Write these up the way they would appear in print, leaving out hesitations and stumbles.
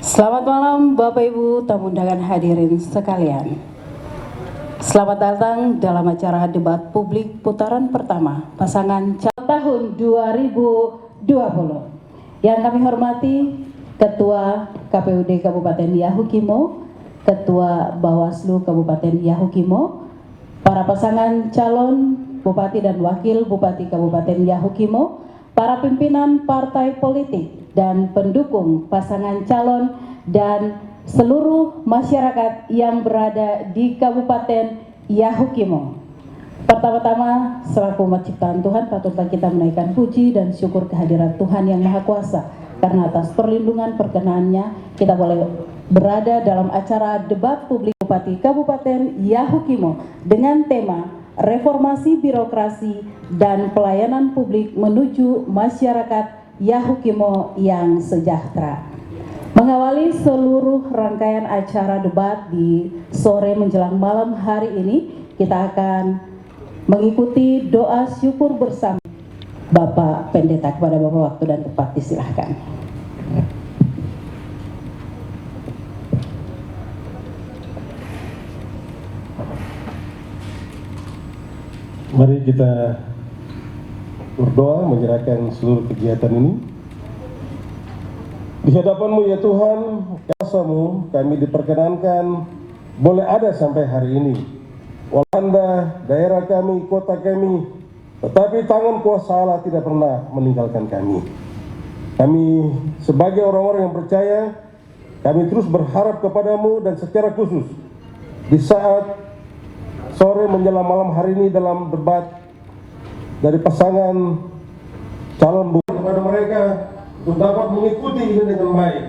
Selamat malam Bapak Ibu tamu undangan hadirin sekalian. Selamat datang dalam acara debat publik putaran pertama pasangan calon tahun 2020. Yang kami hormati Ketua KPUD Kabupaten Yahukimo, Ketua Bawaslu Kabupaten Yahukimo, para pasangan calon Bupati dan Wakil Bupati Kabupaten Yahukimo, para pimpinan partai politik dan pendukung pasangan calon dan seluruh masyarakat yang berada di Kabupaten Yahukimo. Pertama-tama, selaku umat ciptaan Tuhan, patutlah kita menaikkan puji dan syukur kehadirat Tuhan yang Maha Kuasa, karena atas perlindungan perkenannya kita boleh berada dalam acara debat publik Bupati Kabupaten Yahukimo dengan tema Reformasi Birokrasi dan Pelayanan Publik menuju Masyarakat Yahukimo yang Sejahtera. Mengawali seluruh rangkaian acara debat di sore menjelang malam hari ini, kita akan mengikuti doa syukur bersama. Bapak Pendeta, kepada Bapak waktu dan tempat disilahkan. Mari kita berdoa menyerahkan seluruh kegiatan ini. Di hadapan-Mu ya Tuhan, kuasa-Mu kami diperkenankan boleh ada sampai hari ini. Walau Anda, daerah kami, kota kami, tetapi tangan kuasa Allah tidak pernah meninggalkan kami. Kami sebagai orang-orang yang percaya, kami terus berharap kepada-Mu dan secara khusus di saat sore menjelang malam hari ini dalam debat dari pasangan calon bupati kepada mereka untuk dapat mengikuti ini dengan baik.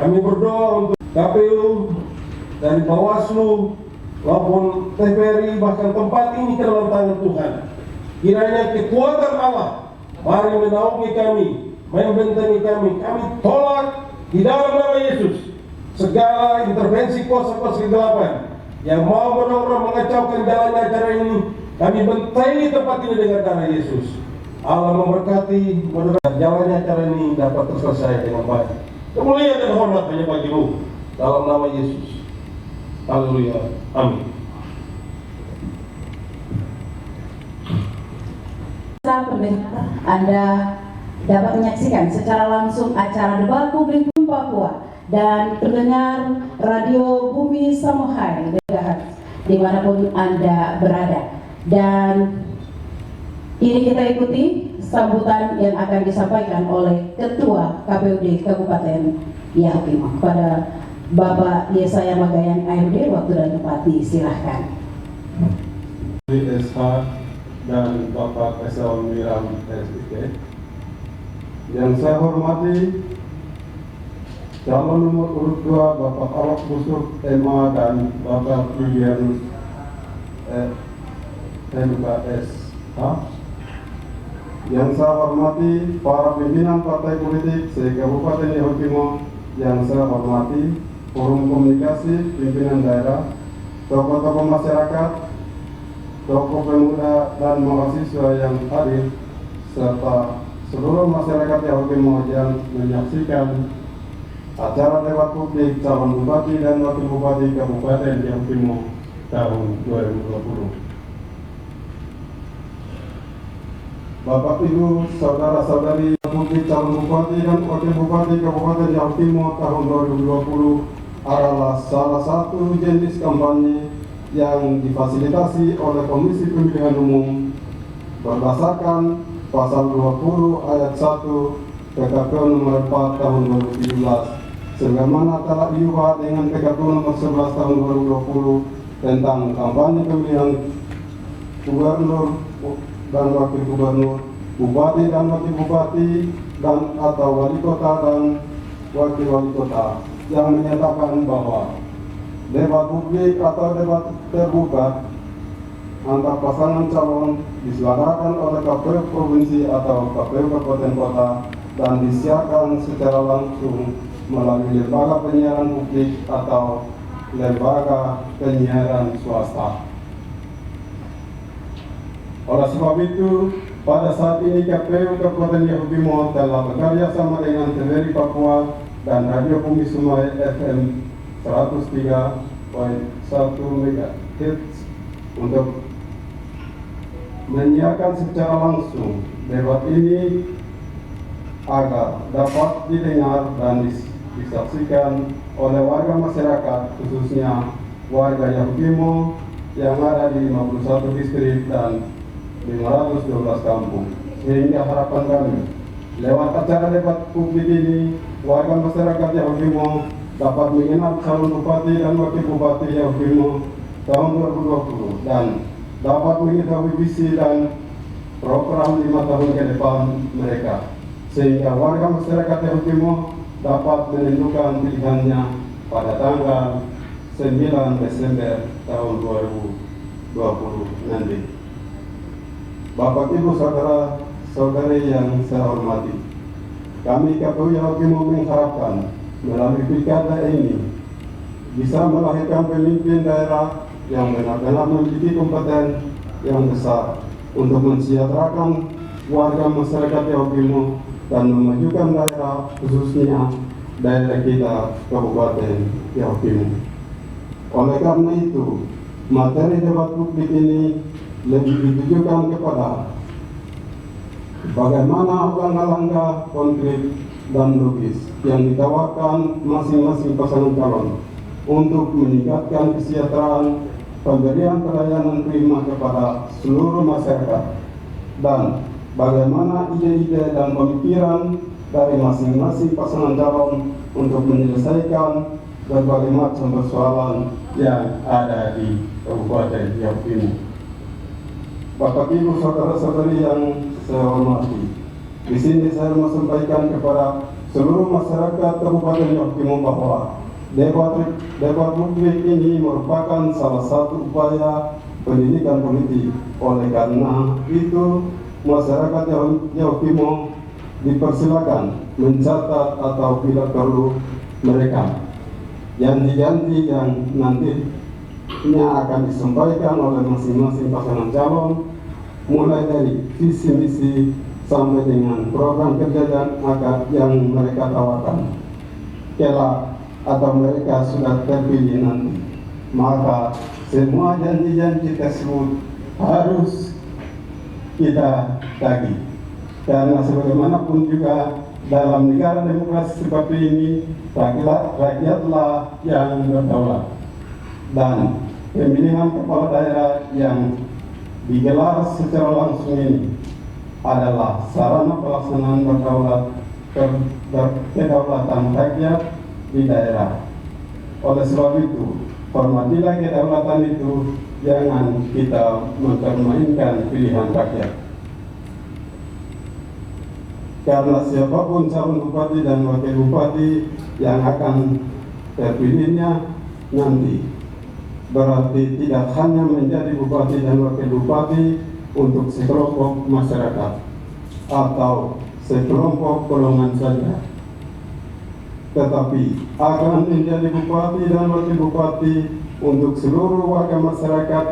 Kami berdoa untuk KPU, dari Bawaslu maupun TVRI, bahkan tempat ini ke dalam tangan Tuhan. Kiranya kekuatan Allah mari menaungi kami, membentengi kami. Kami tolak di dalam nama Yesus segala intervensi kuasa-kuasa kegelapan yang mau benar-benar mengacaukan jalannya acara ini. Kami bentengi tempat ini dengan darah Yesus. Allah memberkati, mudah-mudahan jalannya acara ini dapat terselesai dengan baik. Kemuliaan dan hormat hanya bagi-Mu dalam nama Yesus. Haleluya. Amin. Pendengar, Anda dapat menyaksikan secara langsung acara debat publik Papua dan pendengar radio Bumi Samohai dimanapun Anda berada. Dan ini kita ikuti sambutan yang akan disampaikan oleh Ketua KPUD Kabupaten Yahukimo. Kepada Bapak Yesaya Magayan AMD, waktu dan tempat disilahkan. SH dan Bapak Esel Miram SIK. Yang saya hormati calon nomor urut 2 Bapak Awak Busuk MA dan Bapak Julianus MKSH. Yang saya hormati para pimpinan partai politik se-Kabupaten Yahukimo. Yang saya hormati forum komunikasi pimpinan daerah, tokoh-tokoh masyarakat, tokoh pemuda dan mahasiswa yang hadir, serta seluruh masyarakat Yahukimo yang menyaksikan acara debat publik calon bupati dan wakil bupati Kabupaten Yahukimo tahun 2020. Bapak Ibu, saudara-saudari, publik calon bupati dan wakil bupati Kabupaten Yahukimo tahun 2020 adalah salah satu jenis kampanye yang difasilitasi oleh Komisi Pemilihan Umum berdasarkan Pasal 20 Ayat 1 PKPU nomor 4 tahun 2017, sebagaimana telah diubah dengan PKPU nomor 11 tahun 2020 tentang kampanye pemilihan gubernur dan wakil gubernur, bupati dan wakil bupati, dan atau wali kota dan wakil wali kota, yang menyatakan bahwa debat publik atau debat terbuka antar pasangan calon diselenggarakan oleh KPU provinsi atau KPU kabupaten kota dan disiarkan secara langsung melalui lembaga penyiaran publik atau lembaga penyiaran swasta. Oleh sebab itu, pada saat ini KPU Kabupaten Yahukimo telah bekerja sama dengan TVRI Papua dan Radio Bumi Sumai FM 103.1 MHz untuk menyiarkan secara langsung debat ini agar dapat didengar dan disaksikan oleh warga masyarakat, khususnya warga Yahukimo yang ada di 51 distrik dan 512 kampung. Sehingga harapan kami, lewat acara debat publik ini, warga masyarakat Yahukimo dapat mengenal calon bupati dan wakil bupati Yahukimo tahun 2020 dan dapat mengetahui visi dan program 5 tahun ke depan mereka, sehingga warga masyarakat Yahukimo dapat menentukan pilihannya pada tanggal 9 Desember tahun 2020 nanti. Bapak Ibu Saudara Saudari yang saya hormati, kami KPU Yahukimo mengharapkan melalui pilkada ini bisa melahirkan pemimpin daerah yang benar-benar memiliki kompeten yang besar untuk mensejahterakan warga masyarakat Yahukimo dan memajukan daerah, khususnya daerah kita Kabupaten Yahukimo. Oleh karena itu, materi debat publik ini lebih ditujukan kepada bagaimana langkah-langkah konkret dan logis yang ditawarkan masing-masing pasangan calon untuk meningkatkan kesejahteraan pemberian pelayanan prima kepada seluruh masyarakat, dan bagaimana ide-ide dan pemikiran dari masing-masing pasangan calon untuk menyelesaikan berbagai macam persoalan yang ada di Kabupaten Yahukimo. Bapak Ibu Saudara-saudari yang saya hormati, di sini saya mau sampaikan kepada seluruh masyarakat Kabupaten Yahukimo bahwa debat publik ini merupakan salah satu upaya pendidikan politik. Oleh karena itu, masyarakat Yahukimo dipersilakan mencatat atau bila perlu merekam janji-janji yang nantinya akan disampaikan oleh masing-masing pasangan calon, mulai dari visi misi sampai dengan program kerja yang mereka tawarkan. Kelak atau mereka sudah terpilih nanti, maka semua janji-janji tersebut harus kita tagih, karena sebagaimanapun juga dalam negara demokrasi seperti ini, rakyatlah yang berdaulat, dan pemilihan kepala daerah yang digelar secara langsung ini adalah sarana pelaksanaan kedaulatan rakyat di daerah. Oleh sebab itu, hormatilah kedaulatan itu, jangan kita mempermainkan pilihan rakyat. Karena siapapun calon bupati dan wakil bupati yang akan terpilihnya nanti, berarti tidak hanya menjadi bupati dan wakil bupati untuk sekelompok masyarakat atau sekelompok golongan saja, tetapi akan menjadi bupati dan wakil bupati untuk seluruh warga masyarakat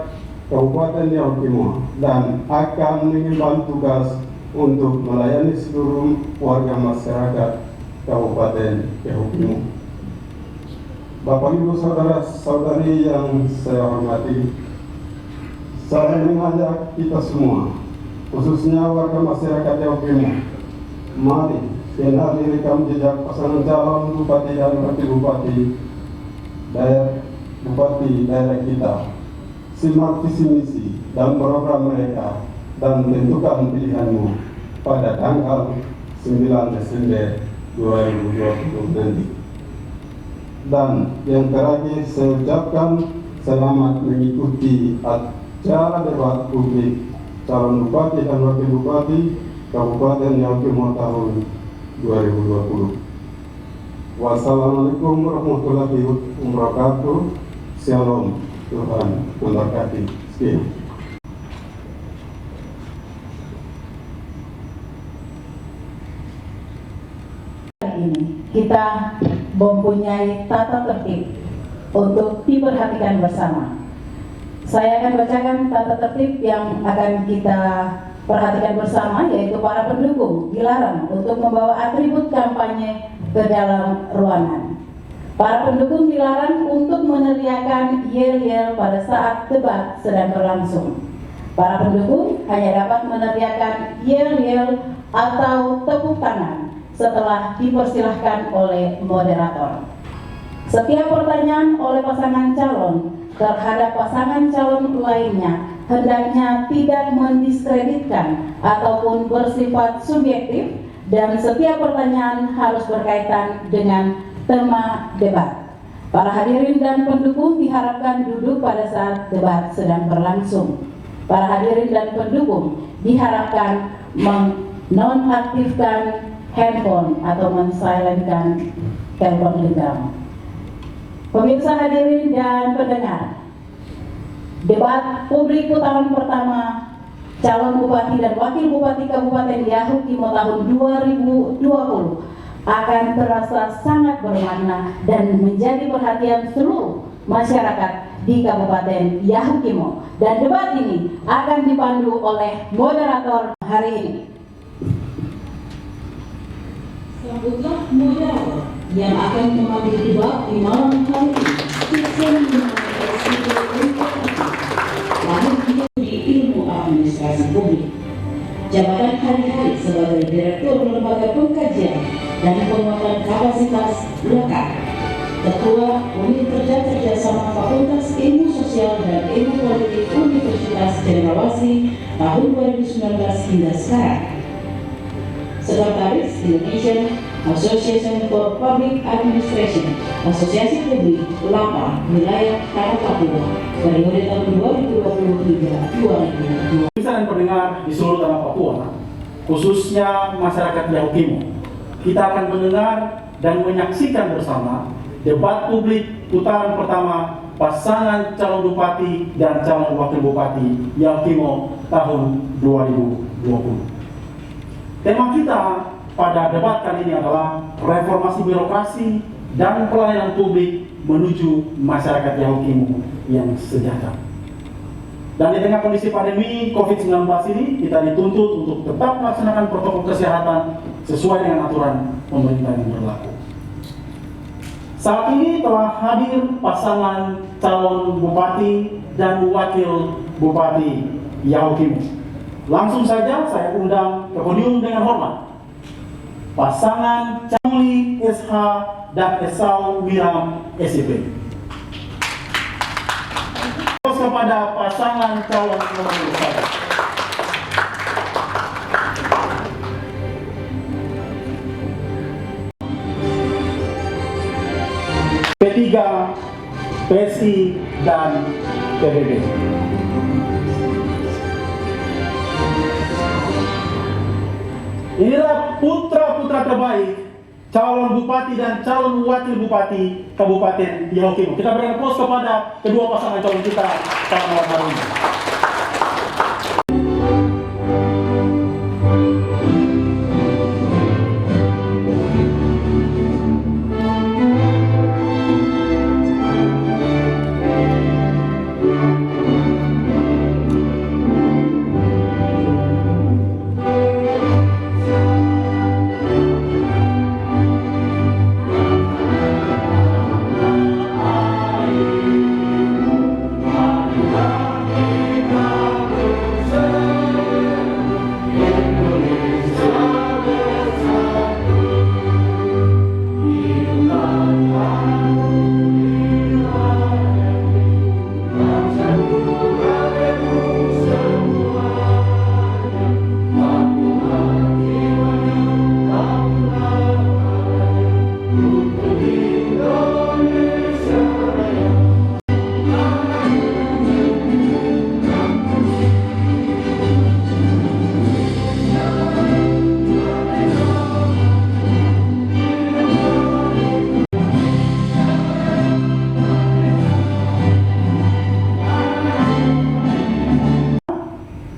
Kabupaten Yahukimo dan akan mengemban tugas untuk melayani seluruh warga masyarakat Kabupaten Yahukimo. Bapak Ibu Saudara-saudari yang saya hormati, saya mengajak kita semua, khususnya warga masyarakat Yahukimo, mari kenali rekam jejak pasangan calon bupati dan wakil bupati daerah kita. Simak visi misi dan program mereka dan tentukan pilihanmu pada tanggal 9 Desember 2020 nanti. Dan yang terakhir, saya ucapkan selamat mengikuti acara debat publik calon bupati dan wakil bupati Kabupaten Yahukimo tahun 2020. Wassalamualaikum warahmatullahi wabarakatuh. Shalom, Tuhan memberkati. Sekian. Ini kita mempunyai tata tertib untuk diperhatikan bersama. Saya akan bacakan tata tertib yang akan kita perhatikan bersama, yaitu para pendukung dilarang untuk membawa atribut kampanye ke dalam ruangan. Para pendukung dilarang untuk meneriakkan yel-yel pada saat debat sedang berlangsung. Para pendukung hanya dapat meneriakkan yel-yel atau tepuk tangan setelah dipersilahkan oleh moderator. Setiap pertanyaan oleh pasangan calon terhadap pasangan calon lainnya hendaknya tidak mendiskreditkan ataupun bersifat subjektif, dan setiap pertanyaan harus berkaitan dengan tema debat. Para hadirin dan pendukung diharapkan duduk pada saat debat sedang berlangsung. Para hadirin dan pendukung diharapkan menonaktifkan handphone atau mensilentkan telepon genggam. Pemirsa hadirin dan pendengar, debat publik putaran pertama calon bupati dan wakil bupati Kabupaten Yahukimo tahun 2020 akan terasa sangat bermakna dan menjadi perhatian seluruh masyarakat di Kabupaten Yahukimo. Dan debat ini akan dipandu oleh moderator hari ini. Sambutlah moderator yang akan memandu debat di malam hari ini. Lahir hidup di ilmu administrasi publik. Jabatan hari-hari sebagai Direktur Lembaga Pengkajian dan Penguatan Kapasitas Lekat, Ketua Unit Kerja Kerjasama Fakultas Ilmu Sosial dan Ilmu Politik Universitas Cendrawasih tahun 2019 hingga sekarang. Sekretaris Indonesian Association for Public Administration, Asosiasi Publik LAPA Wilayah Tanah Papua, periode tahun 2020 hingga 2020. Pemirsa dan pendengar di seluruh tanah Papua, khususnya masyarakat Yahukimo, kita akan mendengar dan menyaksikan bersama debat publik putaran pertama pasangan calon bupati dan calon wakil bupati Yahukimo tahun 2020. Tema kita pada debat kali ini adalah reformasi birokrasi dan pelayanan publik menuju masyarakat Yahukimo yang sejahtera. Dan di tengah kondisi pandemi COVID-19 ini, kita dituntut untuk tetap melaksanakan protokol kesehatan sesuai dengan aturan pemerintah yang berlaku. Saat ini telah hadir pasangan calon bupati dan wakil bupati Yahukimo. Langsung saja saya undang ke podium dengan hormat pasangan Camli SH dan Esau Wiram SIP. Kepada pasangan calon nomor 1. P3, PSI, dan PBB. Inilah putra-putra terbaik calon bupati dan calon wakil bupati Kabupaten Yahukimo. Kita berikan aplaus kepada kedua pasangan calon kita pada malam hari ini.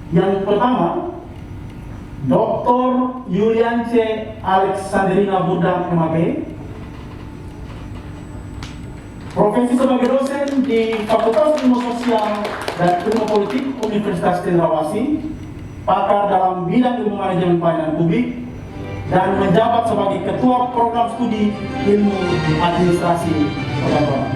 Yang pertama, Dr. Yuliance Alexandrina Budang MAP, profesi sebagai dosen di Fakultas Ilmu Sosial dan Ilmu Politik Universitas Cendrawasih, pakar dalam bidang ilmu manajemen pelayanan publik, dan menjabat sebagai Ketua Program Studi Ilmu Administrasi Perkantoran.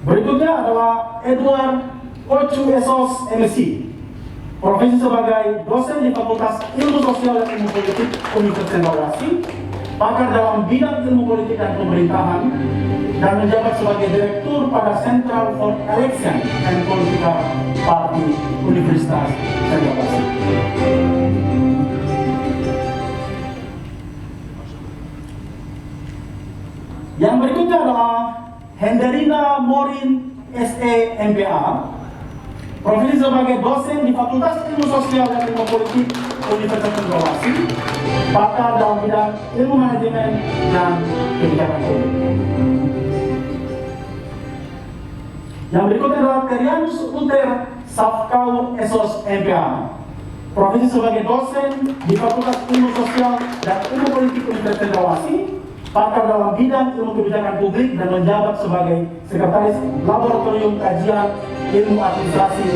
Berikutnya adalah Edward Ochu Esos MSc, profesi sebagai dosen di Fakultas Ilmu Sosial dan Ilmu Politik Universitas Bekasi, pakar dalam bidang ilmu politik dan pemerintahan, dan menjabat sebagai direktur pada Central for Election and Political Party Universitas Bekasi. Yang berikutnya adalah Henderina Morin SE MPA, profesi sebagai dosen di Fakultas Ilmu Sosial dan Ilmu Politik Universitas Bekasi, pakar dalam bidang ilmu manajemen dan kebijakan publik. Yang berikutnya adalah Terianus Luther Safkaur Esos MPA, profesi sebagai dosen di Fakultas Ilmu Sosial dan Ilmu Politik Universitas Bekasi, pakar dalam bidang ilmu kebijakan publik dan menjabat sebagai sekretaris Laboratorium Kajian Ilmu Administrasi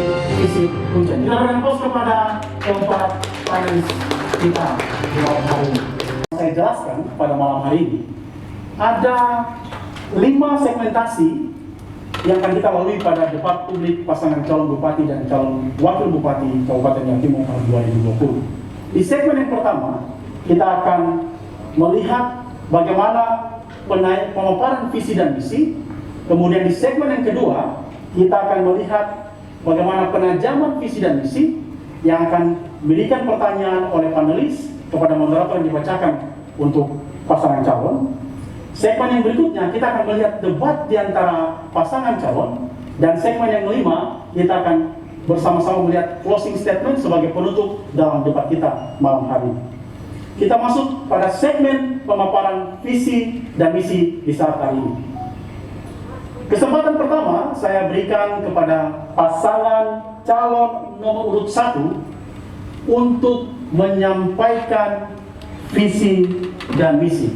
Fisik Ujian. Kita berikan pos kepada keempat panelis kita di malam hari ini. Saya jelaskan pada malam hari ini, ada 5 segmentasi yang akan kita lalui pada debat publik pasangan calon bupati dan calon wakil bupati Kabupaten Yatimong tahun 2020. Di segmen yang pertama, kita akan melihat bagaimana pemaparan visi dan misi. Kemudian di segmen yang kedua, kita akan melihat bagaimana penajaman visi dan misi yang akan memberikan pertanyaan oleh panelis kepada moderator yang dibacakan untuk pasangan calon. Segmen yang berikutnya, kita akan melihat debat di antara pasangan calon. Dan segmen yang kelima, kita akan bersama-sama melihat closing statement sebagai penutup dalam debat kita malam hari ini. Kita masuk pada segmen pemaparan visi dan misi di saat hari ini. Kesempatan pertama saya berikan kepada pasangan calon nomor urut 1 untuk menyampaikan visi dan misi.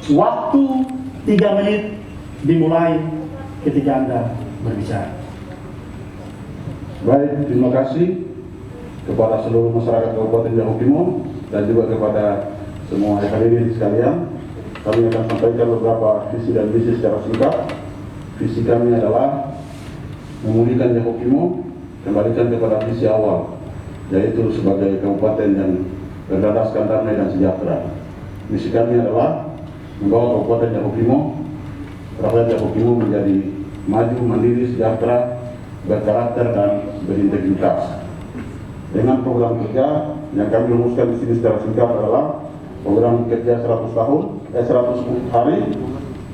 Waktu 3 menit dimulai ketika Anda berbicara. Baik, terima kasih kepada seluruh masyarakat Kabupaten Yatimong dan juga kepada semua hadirin sekalian. Kami akan sampaikan beberapa visi dan misi secara singkat. Visi kami adalah memulihkan Yatimong, kembalikan kepada visi awal, yaitu sebagai kabupaten yang berdasarkan damai dan sejahtera. Misi kami adalah membawa Kabupaten Yatimong, rakyat Yatimong menjadi maju, mandiri, sejahtera, berkarakter dan berintegritas. Dengan program kerja yang kami rumuskan di sini secara singkat adalah program kerja 100 hari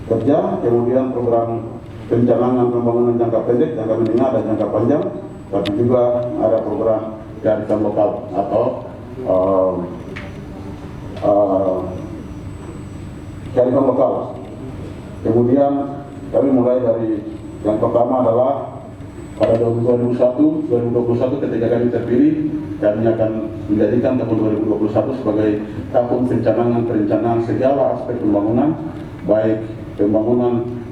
kerja, kemudian program pencanangan pembangunan jangka pendek, jangka menengah dan jangka panjang, tapi juga ada program kearifan lokal atau kearifan lokal. Kemudian kami mulai dari yang pertama adalah pada 2021 ketika kami terpilih, kami akan menjadikan tahun 2021 sebagai tahun perencanaan segala aspek pembangunan, baik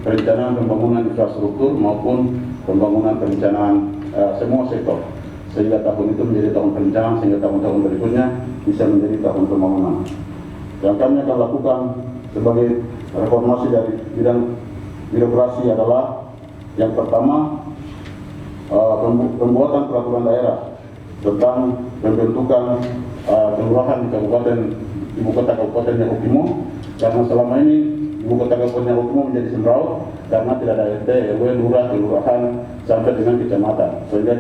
perencanaan pembangunan infrastruktur maupun pembangunan perencanaan semua sektor, sehingga tahun itu menjadi tahun perencanaan, sehingga tahun-tahun berikutnya bisa menjadi tahun pembangunan. Yang kami akan lakukan sebagai reformasi dari bidang birokrasi adalah yang pertama, pembuatan peraturan daerah tentang pembentukan kelurahan di ibu kota Kabupaten Yatimong, karena selama ini ibu kota Kabupaten Yatimong menjadi sembraut karena tidak ada RT, RW, lurah, kelurahan sampai dengan kecamatan, sehingga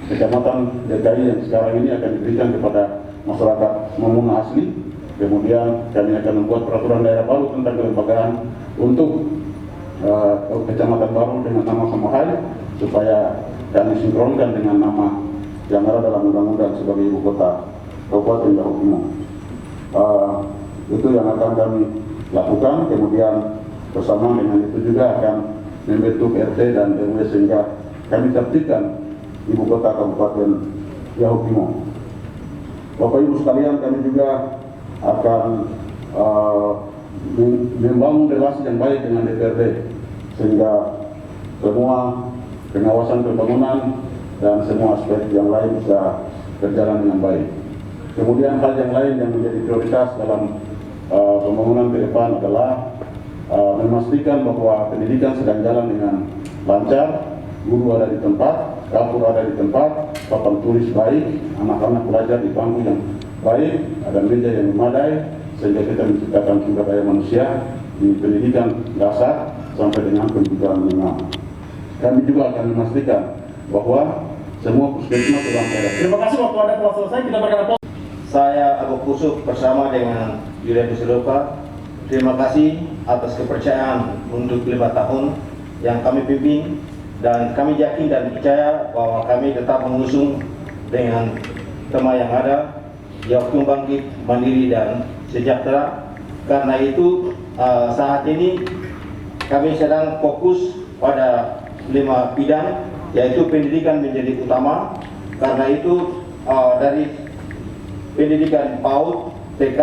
kecamatan DKI yang sekarang ini akan diberikan kepada masyarakat Mamuna asli. Kemudian kami akan membuat peraturan daerah baru tentang kelembagaan untuk kecamatan baru dengan nama Samahai, supaya kami sinkronkan dengan nama yang ada dalam undang-undang sebagai ibu kota Kabupaten Yatimong. Itu yang akan kami lakukan. Kemudian bersama dengan itu juga akan membentuk RT dan RW sehingga kami tertibkan ibu kota Kabupaten Yatimong. Bapak Ibu sekalian, kami juga akan membangun relasi yang baik dengan DPRD, sehingga semua pengawasan pembangunan dan semua aspek yang lain bisa berjalan dengan baik. Kemudian hal yang lain yang menjadi prioritas dalam pembangunan ke depan adalah memastikan bahwa pendidikan sedang jalan dengan lancar, guru ada di tempat, dapur ada di tempat, papan tulis baik, anak-anak belajar di bangku yang baik, ada meja yang memadai, sehingga kita menciptakan sumber daya manusia di pendidikan dasar sampai dengan pendidikan menengah. Kami juga akan memastikan bahwa semua puskesmas dalam daerah. Terima kasih, waktu Anda telah selesai. Kita berkata Saya Abu Kusuk bersama dengan Yulia Duseloka. Terima kasih atas kepercayaan untuk 5 tahun yang kami pimpin, dan kami yakin dan percaya bahwa kami tetap mengusung dengan tema yang ada, Yaokimu Bangkit, Mandiri dan Sejahtera. Karena itu saat ini kami sedang fokus pada 5 bidang, yaitu pendidikan menjadi utama. Karena itu dari pendidikan PAUD, TK,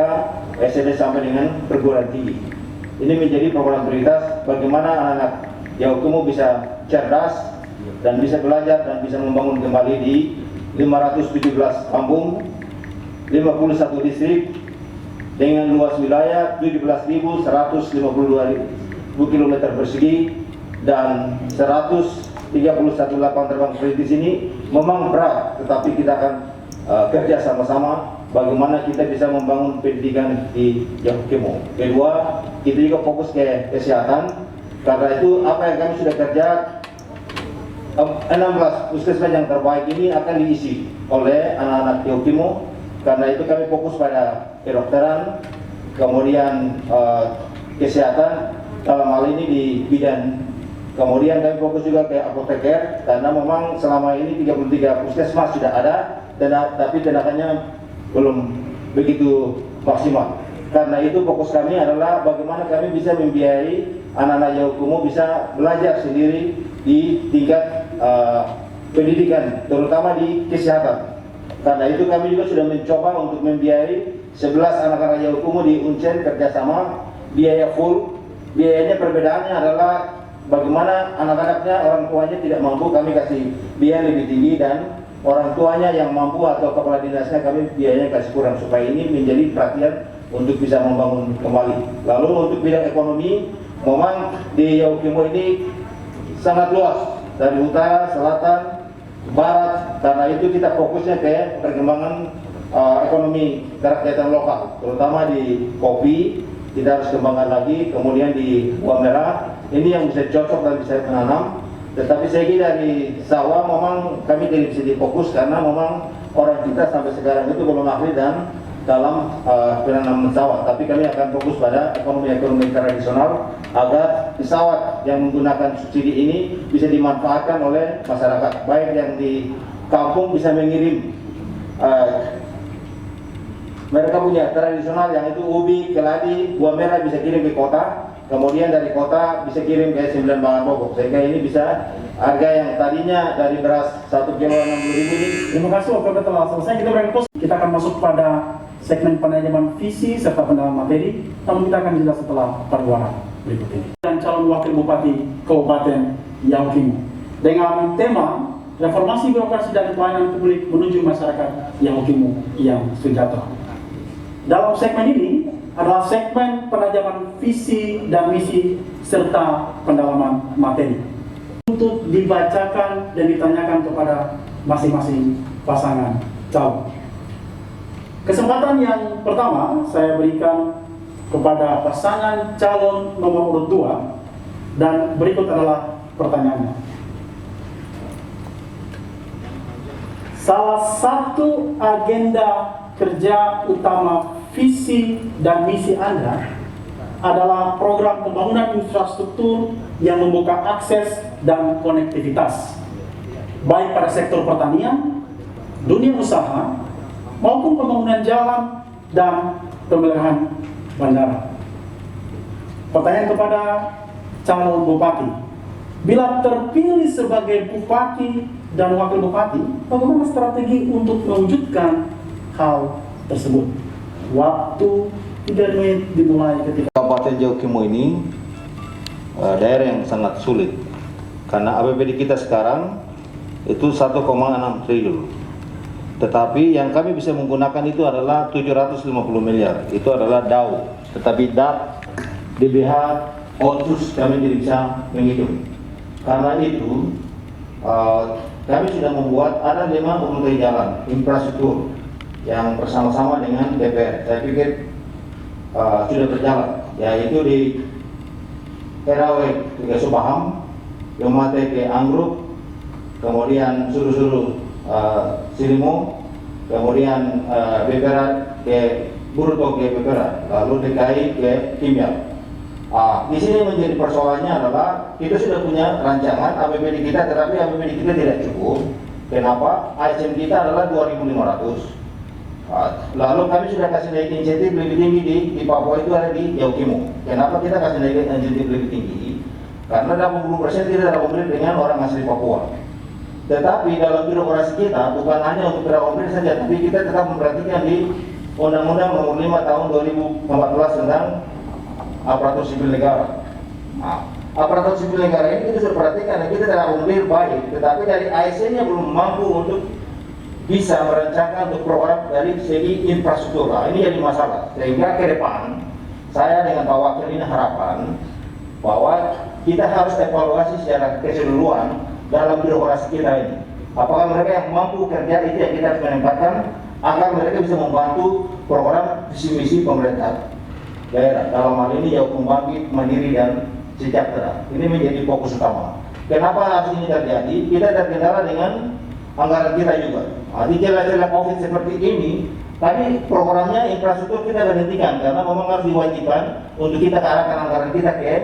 SMP sampai dengan perguruan tinggi. Ini menjadi program prioritas bagaimana anak-anak Yaokimu bisa cerdas dan bisa belajar dan bisa membangun kembali di 517 kampung, 51 distrik dengan luas wilayah 17.152 km persegi dan 131 lapangan terbang perintis. Ini memang berat, tetapi kita akan kerja sama-sama bagaimana kita bisa membangun pendidikan di Yaokimu. Kedua, kita juga fokus ke kesehatan. Karena itu apa yang kami sudah kerja, 16 puskesmas yang terbaik ini akan diisi oleh anak-anak Yaokimu. Karena itu kami fokus pada kedokteran, kemudian kesehatan dalam hal ini di bidan. Kemudian kami fokus juga ke apoteker, karena memang selama ini 33 puskesmas sudah ada, tapi tindakannya belum begitu maksimal. Karena itu fokus kami adalah bagaimana kami bisa membiayai anak-anak Yaokimu bisa belajar sendiri di tingkat pendidikan, terutama di kesehatan. Karena itu kami juga sudah mencoba untuk membiayai 11 anak-anak Yaokimu di Uncen kerjasama, biaya full. Biayanya perbedaannya adalah bagaimana anak-anaknya, orang tuanya tidak mampu, kami kasih biaya lebih tinggi, dan orang tuanya yang mampu atau kepala dinasnya kami biayanya kasih kurang, supaya ini menjadi perhatian untuk bisa membangun kembali. Lalu untuk bidang ekonomi, memang di Yaokimu ini sangat luas, dari utara, selatan, barat. Karena itu kita fokusnya ke perkembangan ekonomi kerakyatan lokal, terutama di kopi kita harus kembangkan lagi, kemudian di buah merah ini yang bisa cocok dan bisa menanam. Tetapi segi dari sawah memang kami tidak bisa difokus, karena memang orang kita sampai sekarang itu belum ahli dan dalam penanaman sawah. Tapi kami akan fokus pada ekonomi tradisional agar pesawat yang menggunakan subsidi ini bisa dimanfaatkan oleh masyarakat, baik yang di kampung bisa mengirim mereka punya tradisional yang itu ubi, keladi, buah merah bisa kirim ke kota. Kemudian dari kota bisa kirim ke 9 bahan pokok, sehingga ini bisa harga yang tadinya dari beras 1 kilo 60.000 ini. Terima kasih, waktu telah selesai. Kita akan masuk pada segmen penajaman visi serta pendalaman materi, namun kita akan jelas setelah perbuatan berikut ini. Dan calon wakil bupati Kabupaten Yaokimu dengan tema reformasi birokrasi dan pelayanan publik menuju masyarakat Yaokimu yang sejahtera. Dalam segmen ini adalah segmen penajaman visi dan misi serta pendalaman materi untuk dibacakan dan ditanyakan kepada masing-masing pasangan calon. Kesempatan yang pertama saya berikan kepada pasangan calon nomor urut 2, dan berikut adalah pertanyaannya. Salah satu agenda kerja utama visi dan misi Anda adalah program pembangunan infrastruktur yang membuka akses dan konektivitas, baik pada sektor pertanian, dunia usaha, maupun pembangunan jalan dan pemeliharaan bandara. Pertanyaan kepada calon bupati, bila terpilih sebagai bupati dan wakil bupati, bagaimana strategi untuk mewujudkan hal tersebut? Waktu 3 menit dimulai ketika Kabupaten Yaokimu ini daerah yang sangat sulit, karena APBD kita sekarang itu 1,6 triliun. Tetapi yang kami bisa menggunakan itu adalah 750 miliar. Itu adalah DAU. Tetapi DAP, DBH, Otsus kami tidak bisa menghitung. Karena itu kami sudah membuat ada 5 unit jalan infrastruktur yang bersama-sama dengan DPR. Saya pikir sudah berjalan, yaitu di Erawe ke Subaham, Yomate ke Anggruk, kemudian Suru-Suru Silimo, kemudian Beberat ke Buruto ke Beberat, lalu DKI ke Timbial. Di sini menjadi persoalannya adalah kita sudah punya rancangan APBD kita, tetapi APBD kita tidak cukup. Kenapa? ASN kita adalah 2.500. Lalu kami sudah kasih naik insentif lebih tinggi di Papua, itu ada di Yaukimo. Kenapa kita kasih naik insentif lebih tinggi? Karena 80% kita dapat memberi dengan orang asli Papua. Tetapi dalam birokrasi kita bukan hanya untuk Perawan saja, tapi kita tetap memperhatikan di Undang-Undang Nomor 5 Tahun 2014 tentang aparatur sipil negara. Aparatur sipil negara ini kita sudah perhatikan dan kita tidak memberi baik, tetapi dari ASN-nya belum mampu untuk bisa merancangkan untuk program dari segi infrastruktur. Ini jadi masalah. Sehingga ke depan saya dengan Pak Wakil ini harapan bahwa kita harus evaluasi secara keseluruhan dalam birokrasi kita ini. Apakah mereka yang mampu kerja itu yang kita harus menempatkan agar mereka bisa membantu program visi misi pemerintah daerah. Dalam hal ini jauh membangkit, mandiri dan sejahtera. Ini menjadi fokus utama. Kenapa harus ini terjadi? Kita terkendala dengan anggaran kita juga. Di celah-celah COVID seperti ini, tadi programnya infrastruktur kita berhentikan karena memang harus diwajibkan untuk kita arahkan anggaran kita ke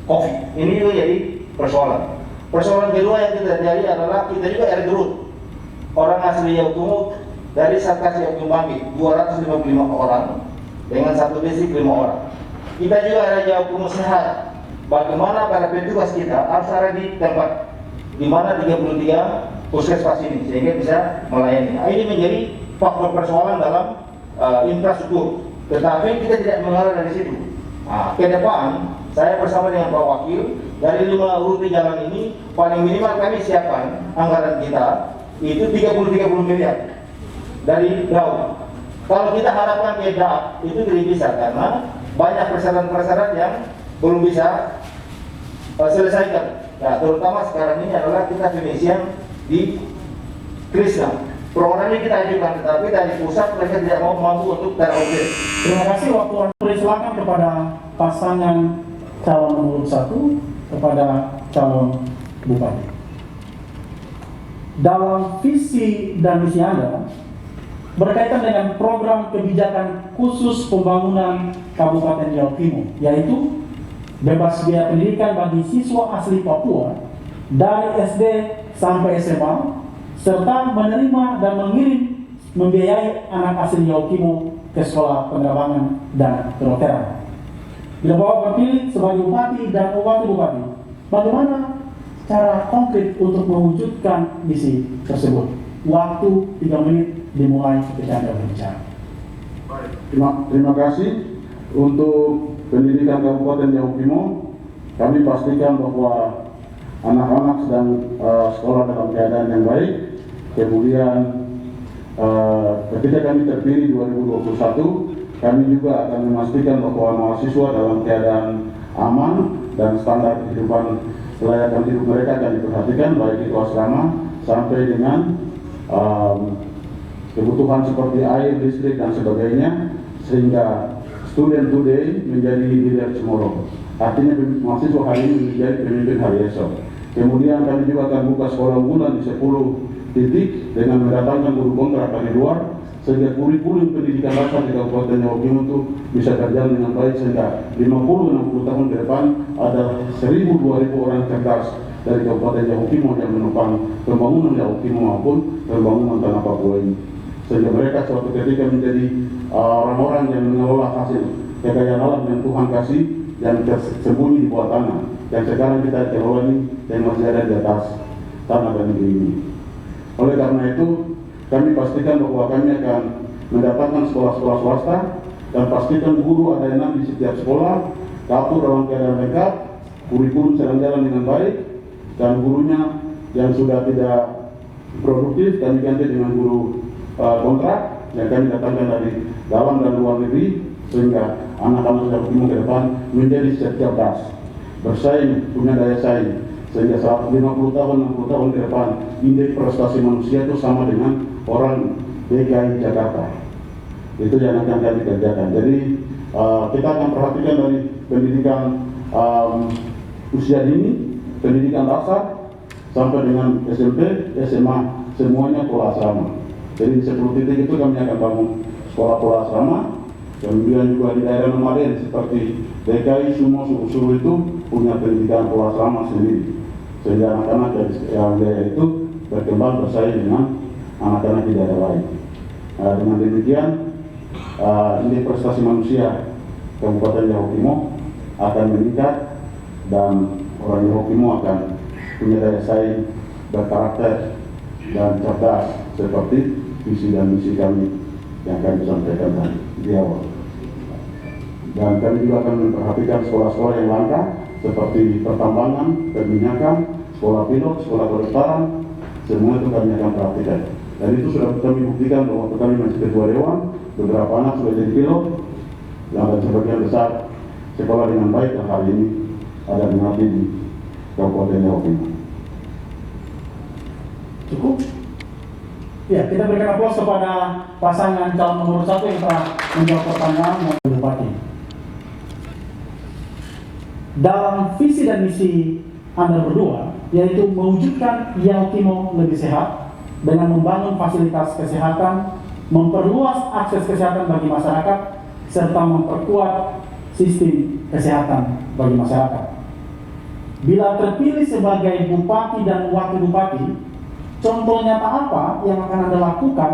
COVID. Ini juga jadi persoalan. Persoalan kedua yang kita terjadi adalah kita juga rekrut orang asli Yaukimo dari Satgas Yaukimo Bangkit 255 orang dengan satu distrik 5 orang. Kita juga ada Yaukimo Sehat. Bagaimana para petugas kita harus ada di tempat di mana 33 puskesmas ini sehingga bisa melayani. Ini menjadi faktor persoalan dalam infrastruktur. Tetapi kita tidak mengalir dari situ. Ke depan saya bersama dengan Pak Wakil dari 5 rute jalan ini paling minimal kami siapkan anggaran kita itu 30 miliar dari DAU. Kalau kita harapkan ke DAP itu tidak bisa karena banyak persyaratan-persyaratan yang belum bisa selesaikan. Nah, terutama sekarang ini adalah kita finishing di Krishna. Program ini kita ajukan, tetapi dari pusat mereka tidak mau mampu untuk teroper. Terima kasih. Waktu persilakan kepada pasangan calon nomor 1 kepada calon bupati. Dalam visi dan misi Anda berkaitan dengan program kebijakan khusus pembangunan Kabupaten Yaukimo, yaitu bebas biaya pendidikan bagi siswa asli Papua dari SD sampai SMA, serta menerima dan mengirim membiayai anak asli Yaukimo ke sekolah penerbangan dan kedokteran. Bila Bapak terpilih sebagai bupati dan wakil bupati, bagaimana cara konkret untuk mewujudkan misi tersebut? Waktu 3 menit dimulai ketika Anda berbicara. Terima kasih. Untuk pendidikan Kabupaten Yaukimo, kami pastikan bahwa anak-anak sedang sekolah dalam keadaan yang baik. Kemudian ketika kami terpilih 2021, kami juga akan memastikan bahwa mahasiswa dalam keadaan aman dan standar kehidupan kelayakan hidup mereka akan diperhatikan, baik itu asrama sampai dengan kebutuhan seperti air, listrik dan sebagainya, sehingga student today menjadi leader tomorrow. Artinya mahasiswa hari ini menjadi pemimpin hari esok. Kemudian kami juga akan buka sekolah unggulan di 10 titik dengan mendatangkan guru kontrak dari luar, sehingga kurikulum pendidikan dasar di Kabupaten Yaukimo itu bisa berjalan dengan baik, sehingga 50-60 tahun ke depan ada 1.000-2.000 orang cerdas dari Kabupaten Yaukimo yang menopang pembangunan Yaukimo maupun pembangunan tanah Papua ini, sehingga mereka suatu ketika menjadi orang-orang yang mengelola hasil kekayaan alam yang Tuhan kasih yang tersembunyi di bawah tanah, yang sekarang kita kelola ini yang masih ada di atas tanah dan negeri ini. Oleh karena itu, kami pastikan bahwa kami akan mendapatkan sekolah-sekolah swasta dan pastikan guru ada 6 di setiap sekolah, dapur dalam keadaan lengkap, kurikulum sedang jalan dengan baik, dan gurunya yang sudah tidak produktif kami ganti dengan guru kontrak yang kami datangkan dari dalam dan luar negeri, sehingga anak-anak yang Hokimo ke depan menjadi cerdas, bersaing, punya daya saing, sehingga 150 tahun, 60 tahun ke depan indeks prestasi manusia itu sama dengan orang DKI Jakarta. Itu yang akan kami kerjakan. Jadi kita akan perhatikan dari pendidikan usia dini, pendidikan dasar sampai dengan SMP, SMA, semuanya pola asrama. Jadi di 10 titik itu kami akan bangun sekolah pola asrama. Kemudian juga di daerah nomaden seperti DKI, semua suku-suku itu punya pendidikan pola asrama sendiri, sehingga anak-anak yang daerah itu berkembang bersaing dengan anak-anak di daerah lain. Dengan demikian, indeks prestasi manusia Kabupaten Yahukimo akan meningkat dan orang Yahukimo akan punya daya saing, berkarakter dan cerdas seperti visi dan misi kami yang kami sampaikan tadi di awal. Dan kami juga akan memperhatikan sekolah-sekolah yang langka seperti pertambangan, perminyakan, sekolah pilot, sekolah kedokteran, semua itu kami akan perhatikan. Dan itu sudah kami buktikan bahwa kami masih ketua dewan, beberapa anak sudah jadi pilot, dan sebagian besar sekolah dengan baik dan hari ini ada mengabdi di Kabupaten Yahukimo. Cukup? Ya, kita berikan aplaus kepada pasangan calon nomor 1 yang telah menjawab pertanyaan maupun Bupati. Dalam visi dan misi Anda berdua, yaitu mewujudkan Yahukimo lebih sehat dengan membangun fasilitas kesehatan, memperluas akses kesehatan bagi masyarakat, serta memperkuat sistem kesehatan bagi masyarakat. Bila terpilih sebagai Bupati dan Wakil Bupati, contoh nyata apa yang akan Anda lakukan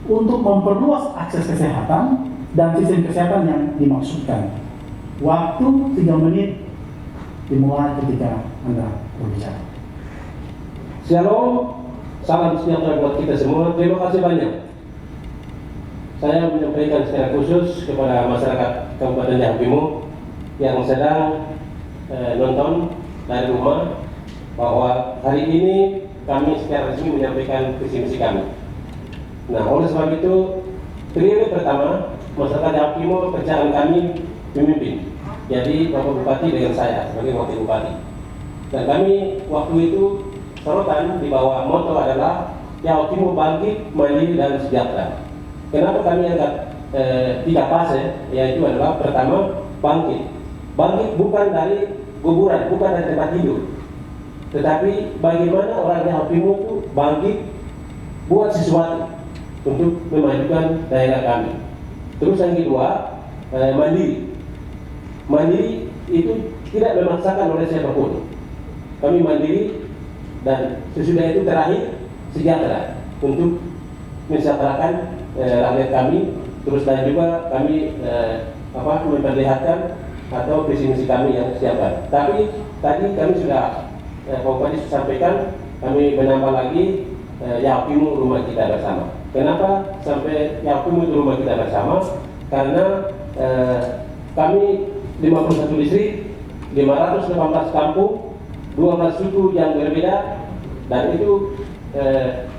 untuk memperluas akses kesehatan dan sistem kesehatan yang dimaksudkan? Waktu 3 menit dimulai ketika Anda berbicara. Shalom, salam sejahtera buat kita semua. Terima kasih banyak. Saya menyampaikan secara khusus kepada masyarakat Kabupaten Yahukimo yang sedang nonton dari rumah bahwa hari ini kami secara resmi menyampaikan visi misi kami. Nah, oleh sebab itu, periode pertama masyarakat Yahukimo kerjaan kami memimpin. Jadi Bapak Bupati dengan saya sebagai Wakil Bupati. Dan kami waktu itu sorotan di bawah moto adalah Yahukimo bangkit, mandiri dan sejahtera. Kenapa kami angkat 3 fase, yaitu adalah pertama bangkit. Bangkit bukan dari kuburan, bukan dari tempat hidup, tetapi bagaimana orang Yahukimo itu bangkit buat sesuatu untuk memajukan daerah kami. Terus yang kedua, mandiri. Mandiri itu tidak memaksakan oleh siapapun. Kami mandiri dan sesudah itu terakhir sejahtera untuk mensejahterakan rakyat kami. Terus dan juga kami memperlihatkan atau visi misi kami yang siapkan. Tapi tadi kami sudah Pak Bupati sampaikan, kami menambah lagi Yahukimo rumah kita bersama. Kenapa sampai Yahukimo itu rumah kita bersama? Karena kami 51 distrik, 518 kampung, 12 suku yang berbeda, dan itu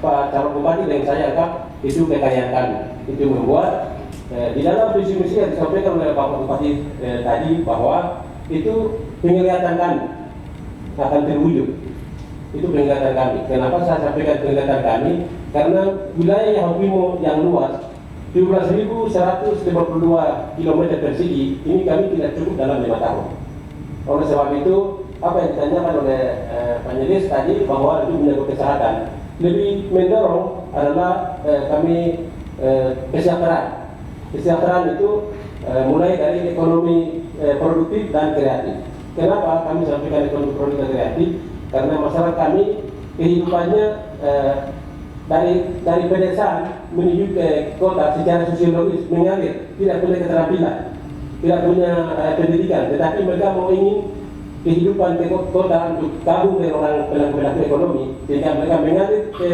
Pak calon Bupati dan saya anggap itu kekayaan kami. Itu membuat di dalam visi misi yang disampaikan oleh Bapak Bupati tadi bahwa itu penglihatan kami akan terwujud. Itu penglihatan kami. Kenapa saya sampaikan penglihatan kami? Karena wilayah Yahukimo yang luas 17.152 km persegi ini kami tidak cukup dalam 5 tahun. Oleh sebab itu, apa yang ditanyakan oleh Pak Nyelis tadi bahwa itu menyangkut kesehatan, lebih mendorong adalah kami kesejahteraan. Kesejahteraan itu mulai dari ekonomi produktif dan kreatif. Kenapa kami sampaikan ekonomi produktif dan kreatif? Karena masyarakat kami kehidupannya dari pedesaan menuju ke kota secara sosiologis mengalir, tidak punya keterampilan, tidak punya pendidikan, tetapi mereka mau ingin kehidupan ke kota untuk gabung dengan orang pelaku ekonomi, sehingga mereka mengalir ke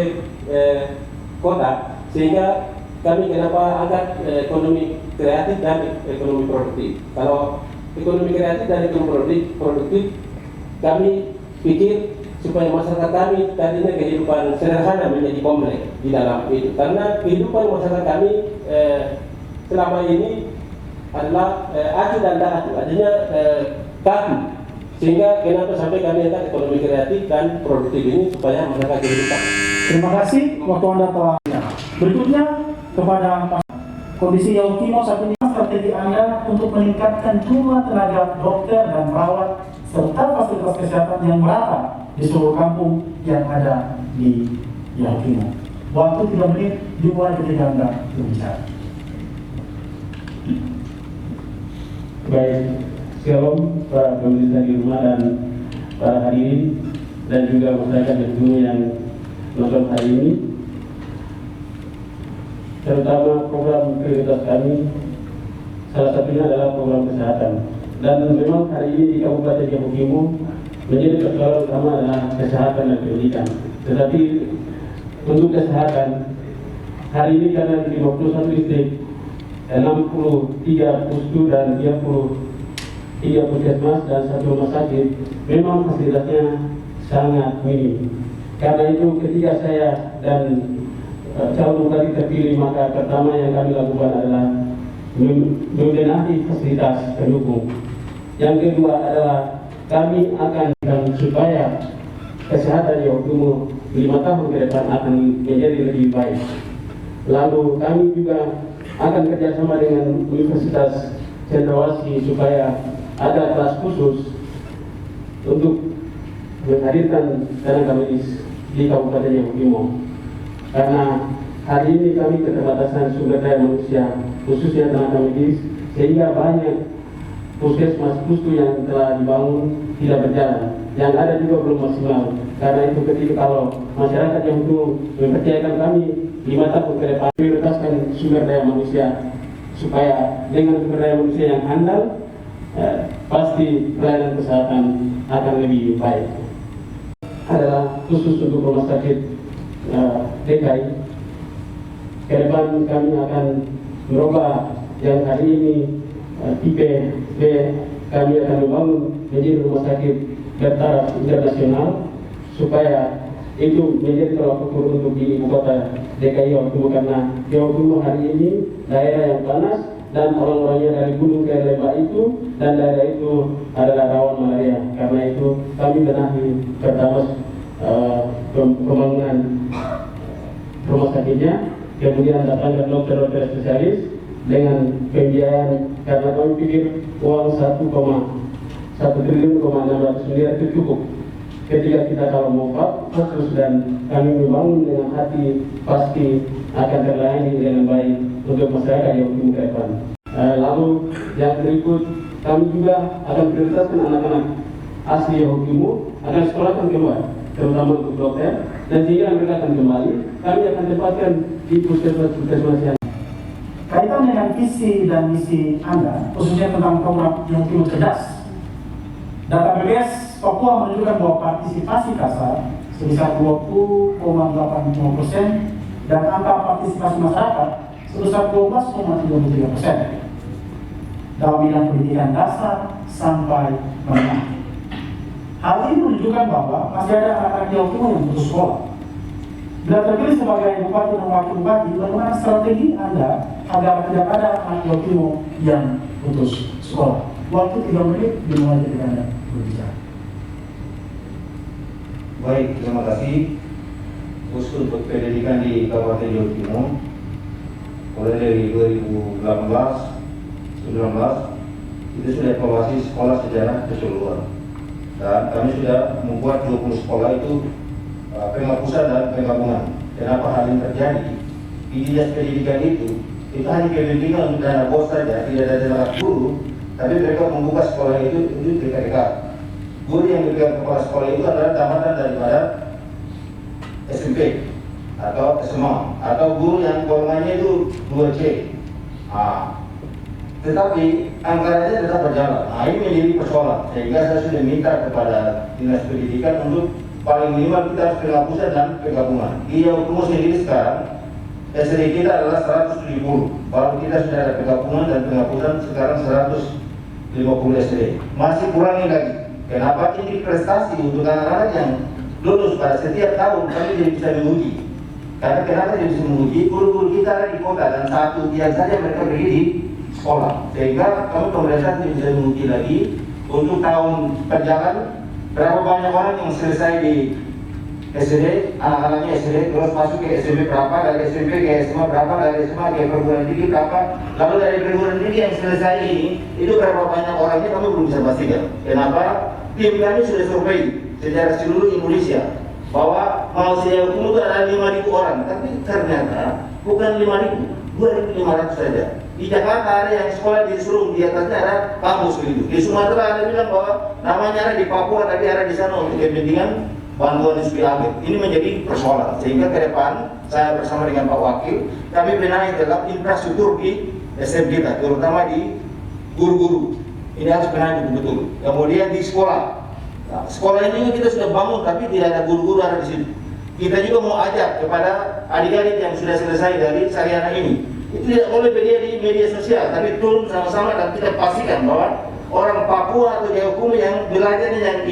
kota. Sehingga kami kenapa angkat ekonomi kreatif dan ekonomi produktif. Kalau ekonomi kreatif dan ekonomi produktif kami pikir supaya masyarakat kami tadinya kehidupan sederhana menjadi kompleks di dalam itu, karena kehidupan masyarakat kami selama ini adalah acu dan tak acu, artinya kaku, sehingga kenapa sampai kami angkat ekonomi kreatif dan produktif ini supaya masyarakat kehidupan. Terima kasih waktu Anda telah. Berikutnya kepada kondisi Yaukimo saat ini, strategi Anda untuk meningkatkan jumlah tenaga dokter dan perawat serta fasilitas kesehatan yang merata di seluruh kampung yang ada di Yaukimo. Waktu 3 menit dimulai ketika Anda berbicara. Baik, shalom para pemirsa di rumah dan para hadirin dan juga masyarakat yang nonton hari ini. Terutama program prioritas kami, salah satunya adalah program kesehatan. Dan memang hari ini di Kabupaten Yaukimo menjadi persoalan utama adalah kesehatan dan pendidikan. Tetapi untuk kesehatan, hari ini karena di 51 distrik, 63 pustu dan 33 puskesmas dan 1 rumah sakit, memang fasilitasnya sangat minim. Karena itu ketika saya dan calon bupati terpilih, maka pertama yang kami lakukan adalah membenahi fasilitas pendukung. Yang kedua adalah kami akan supaya kesehatan Yaukimo 5 tahun ke depan akan menjadi lebih baik. Lalu kami juga akan kerjasama dengan Universitas Cendrawasih supaya ada kelas khusus untuk menghadirkan tenaga medis di Kabupaten Yaukimo. Karena hari ini kami keterbatasan sumber daya manusia, khususnya tenaga medis, sehingga banyak puskesmas pustu yang telah dibangun tidak berjalan, yang ada juga belum maksimal. Karena itu ketika kalau masyarakat yang itu mempercayakan kami 5 tahun ke depan, prioritaskan sumber daya manusia supaya dengan sumber daya manusia yang handal, pasti pelayanan kesehatan akan lebih baik. Adalah khusus untuk rumah sakit DKI. Ke depan kami akan merubah yang hari ini tipe B, kami akan membangun menjadi rumah sakit bertaraf internasional supaya itu menjadi tolak ukur untuk di ibu kota DKI Yaukimo, karena Yaukimo hari ini daerah yang panas dan orang-orangnya dari gunung ke lembah itu, dan daerah itu adalah rawan malaria. Karena itu kami benahi pertama pembangunan rumah sakitnya, kemudian datangkan dokter-dokter spesialis dengan pembiayaan, karena kami pikir uang 1,6 triliun itu cukup. Ketika kita kalau mau fokus dan kami membangun dengan hati, pasti akan terlayani dengan baik untuk masyarakat Yaukimo ke depan. Lalu yang berikut, kami juga akan prioritaskan anak-anak asli Yaukimo akan sekolahkan keluar, terutama untuk dokter, dan jika mereka akan kembali, kami akan tempatkan di puskesmas yang Kaitan dengan visi dan misi Anda, khususnya tentang program Yaukimo Cerdas, data BPS Papua menunjukkan bahwa partisipasi kasar sebesar 20,85% dan angka partisipasi masyarakat sebesar 12,33% dalam bidang pendidikan dasar sampai menengah. Hal ini menunjukkan bahwa masih ada anak-anak Yaukimo yang putus sekolah. Bila terpilih sebagai bupati dan wakil bupati, bagaimana strategi Anda agar tidak ada anak Yaukimo yang putus sekolah? Waktu 3 menit dimulai ketika Anda berbicara. Baik, terima kasih. Khusus untuk pendidikan di Kabupaten Yaukimo, mulai dari 2018-19 itu sudah evaluasi sekolah secara keseluruhan, dan kami sudah membuat 20 sekolah itu penghapusan dan penggabungan. Kenapa hal ini terjadi? Di dinas pendidikan itu hanya pendidikan untuk dana bos saja, tidak ada dana guru, tapi mereka membuka sekolah itu untuk TK. Guru yang diberikan kepala sekolah itu adalah tamatan daripada SMP atau SMA, atau guru yang golongannya itu 2C. Tetapi anggarannya tetap berjalan. Ini menjadi persoalan, sehingga saya sudah minta kepada dinas pendidikan untuk paling minimal kita harus penghapusan dan penggabungan. Di Yaukimo sendiri sekarang SD kita adalah 170, baru kita sudah ada penggabungan dan penghapusan sekarang 150 SD. Masih kurangin lagi. Kenapa? Ini prestasi untuk anak-anak yang lulus pada setiap tahun kami jadi bisa menguji. Karena kenapa jadi bisa menguji? Guru-guru kita ada di kota dan satu tiang saja mereka pergi di sekolah. Sehingga kami pemerintah tidak bisa menguji lagi untuk tahun berjalan berapa banyak orang yang selesai di SD, anak-anaknya SD, terus masuk ke SMP berapa, dari SMP ke SMA berapa, dari SMA ke perguruan tinggi berapa, lalu dari perguruan tinggi yang selesai ini, itu berapa banyak orangnya kami belum bisa pastikan. Kenapa? Tim kami sudah survei secara seluruh Indonesia bahwa mahasiswa hukum itu ada 5.000 orang, tapi ternyata bukan 5.000, 2.500 saja. Di Jakarta ada yang sekolah di Serung, di atasnya ada kampus begitu. Di Sumatera ada bilang bahwa namanya ada di Papua, tapi ada di sana untuk kepentingan bantuan SPAG. Ini menjadi persoalan. Sehingga ke depan saya bersama dengan Pak Wakil, kami benahi dalam infrastruktur di SM kita, terutama di guru-guru. Ini harus benahi betul-betul. Kemudian di sekolah. Nah, sekolah ini kita sudah bangun, tapi tidak ada guru-guru ada di sini. Kita juga mau ajak kepada adik-adik yang sudah selesai dari sarjana ini. Itu tidak boleh berdiri di media sosial, tapi turun sama-sama dan kita pastikan bahwa orang Papua atau Jawa Hukum yang belajarnya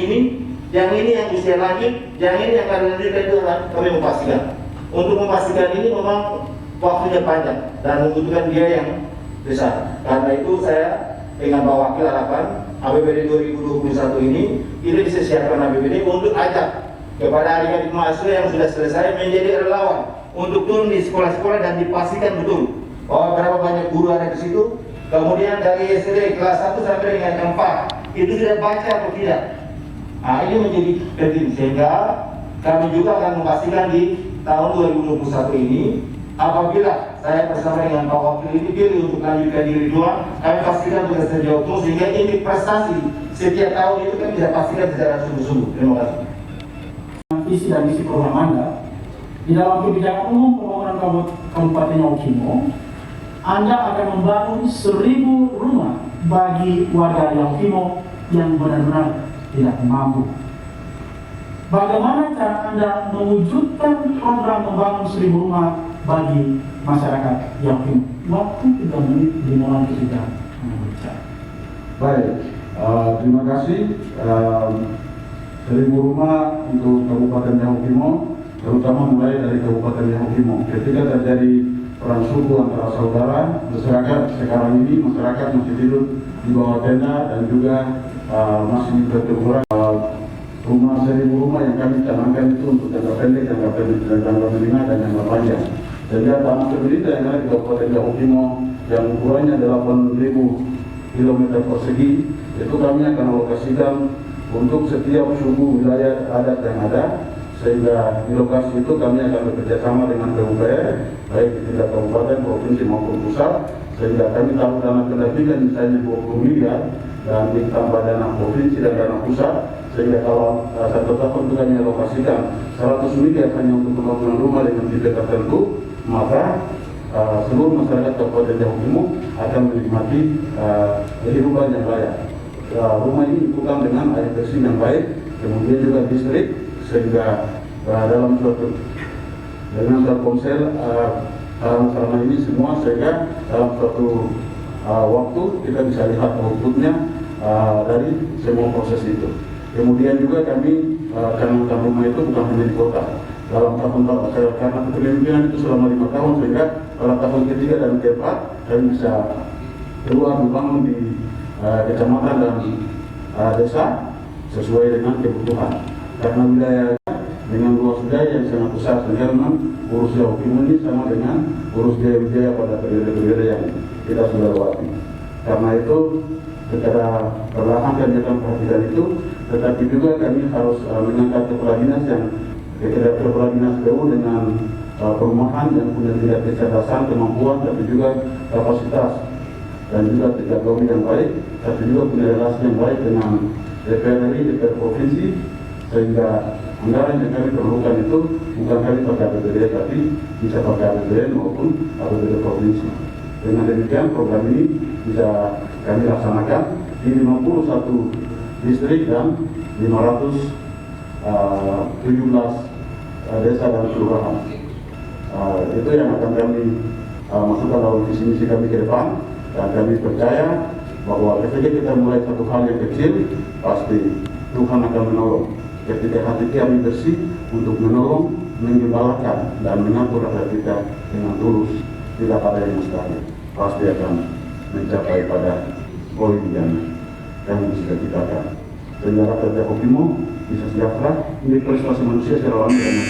yang ini yang usia lanjut, yang ini yang karir itu kami memastikan. Untuk memastikan ini memang waktunya panjang dan membutuhkan biaya yang besar. Karena itu saya dengan Pak Wakil harapan APBD 2021 ini kita bisa siapkan APBD untuk ajak kepada adik-adik mahasiswa yang sudah selesai menjadi relawan untuk turun di sekolah-sekolah dan dipastikan betul bahwa berapa banyak guru ada di situ. Kemudian dari SD kelas 1 sampai dengan 4 itu sudah baca atau tidak. Nah, ini menjadi penting sehingga kami juga akan memastikan di tahun 2021 ini apabila saya bersama dengan Pak Wakil ini pilih untuk lanjutkan di Ridwan, kami pastikan tugas sejauh itu sehingga ini prestasi setiap tahun itu kami bisa pastikan secara sungguh-sungguh. Terima kasih. Visi dan misi program Anda di dalam kebijakan umum pembangunan Kabupaten Yaukimo, Anda akan membangun 1.000 rumah bagi warga Yaukimo yang benar-benar tidak mampu. Bagaimana cara Anda mewujudkan program membangun 1.000 rumah bagi masyarakat Yaukimo? Waktu 3 menit dimulai ketika Anda berbicara. Baik, terima kasih. 1.000 rumah untuk Kabupaten Yaukimo, terutama mulai dari Kabupaten Yaukimo. Ketika terjadi perang suku antara saudara, masyarakat sekarang ini masyarakat masih tidur di bawah tenda dan juga masih berkurang. Rumah 1.000 rumah yang kami canangkan itu untuk jangka pendek, jangka menengah dan jangka panjang. Sehingga tanah pemerintah yang ada di Kabupaten Yaukimo yang ukurannya 8.000 km persegi itu kami akan alokasikan untuk setiap suku wilayah adat yang ada, sehingga di lokasi itu kami akan bekerja sama dengan PUPR baik di tingkat kabupaten, provinsi maupun pusat, sehingga kami taruh dana pendampingan misalnya 20 miliar dan ditambah dana provinsi dan dana pusat, sehingga kalau satu tahun itu kami alokasikan 100 miliar hanya untuk pembangunan rumah dengan tipe tertentu, maka seluruh masyarakat Kabupaten Yaukimo akan menikmati kehidupan yang layak. Rumah ini bukan dengan air bersih yang baik, kemudian juga listrik, sehingga dalam suatu dengan Telkomsel sarana ini semua, sehingga dalam suatu waktu kita bisa lihat outputnya dari semua proses itu. Kemudian juga kami canangkan rumah itu bukan hanya di kota. Dalam tahun karena kepemimpinan itu selama 5 tahun, sehingga pada tahun ketiga dan keempat kami bisa keluar membangun di kecamatan dan desa sesuai dengan kebutuhan. Karena wilayah dengan luas wilayah yang sangat besar, sehingga memang urus Yaukimo ini sama dengan urus Jaya pada periode-periode yang kita sudah lewati. Karena itu secara perlahan kami akan perhatikan itu, tetapi juga kami harus mengangkat kepala dinas PU dengan perumahan yang punya tingkat kecerdasan, kemampuan, tapi juga kapasitas dan juga teknologi yang baik, tapi juga punya relasi yang baik dengan DPR RI, DPR provinsi, sehingga anggaran yang kami perlukan itu bukan kami pakai APBD, tapi bisa pakai APBD maupun APBD provinsi. Dengan demikian program ini bisa kami laksanakan di 51 distrik dan 517 desa dan kelurahan. Itu yang akan kami masukkan dalam visi misi kami ke depan, dan kami percaya bahwa ketika kita mulai satu hal yang kecil, pasti Tuhan akan menolong. ketika hati kami bersih untuk menolong, menggembalakan dan mengatur rakyat kita dengan tulus, tidak ada yang mustahil, pasti akan mencapai pada poin yang kami cita-citakan. Sehingga rakyat Yahukimo bisa sejahtera, ini prestasi manusia secara alami.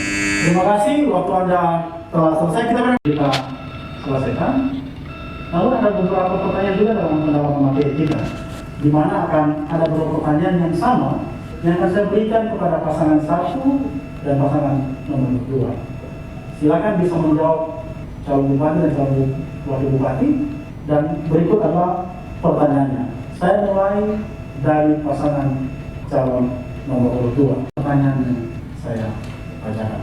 Terima kasih, waktu Anda telah selesai, kita selesaikan. Lalu ada beberapa pertanyaan juga dalam materi kita, di mana akan ada beberapa pertanyaan yang sama yang akan saya berikan kepada pasangan 1 dan pasangan nomor 2. Silakan bisa menjawab calon bupati dan calon wakil bupati, dan berikut adalah pertanyaannya. Saya mulai dari pasangan calon nomor 2. Pertanyaan yang saya bacakan.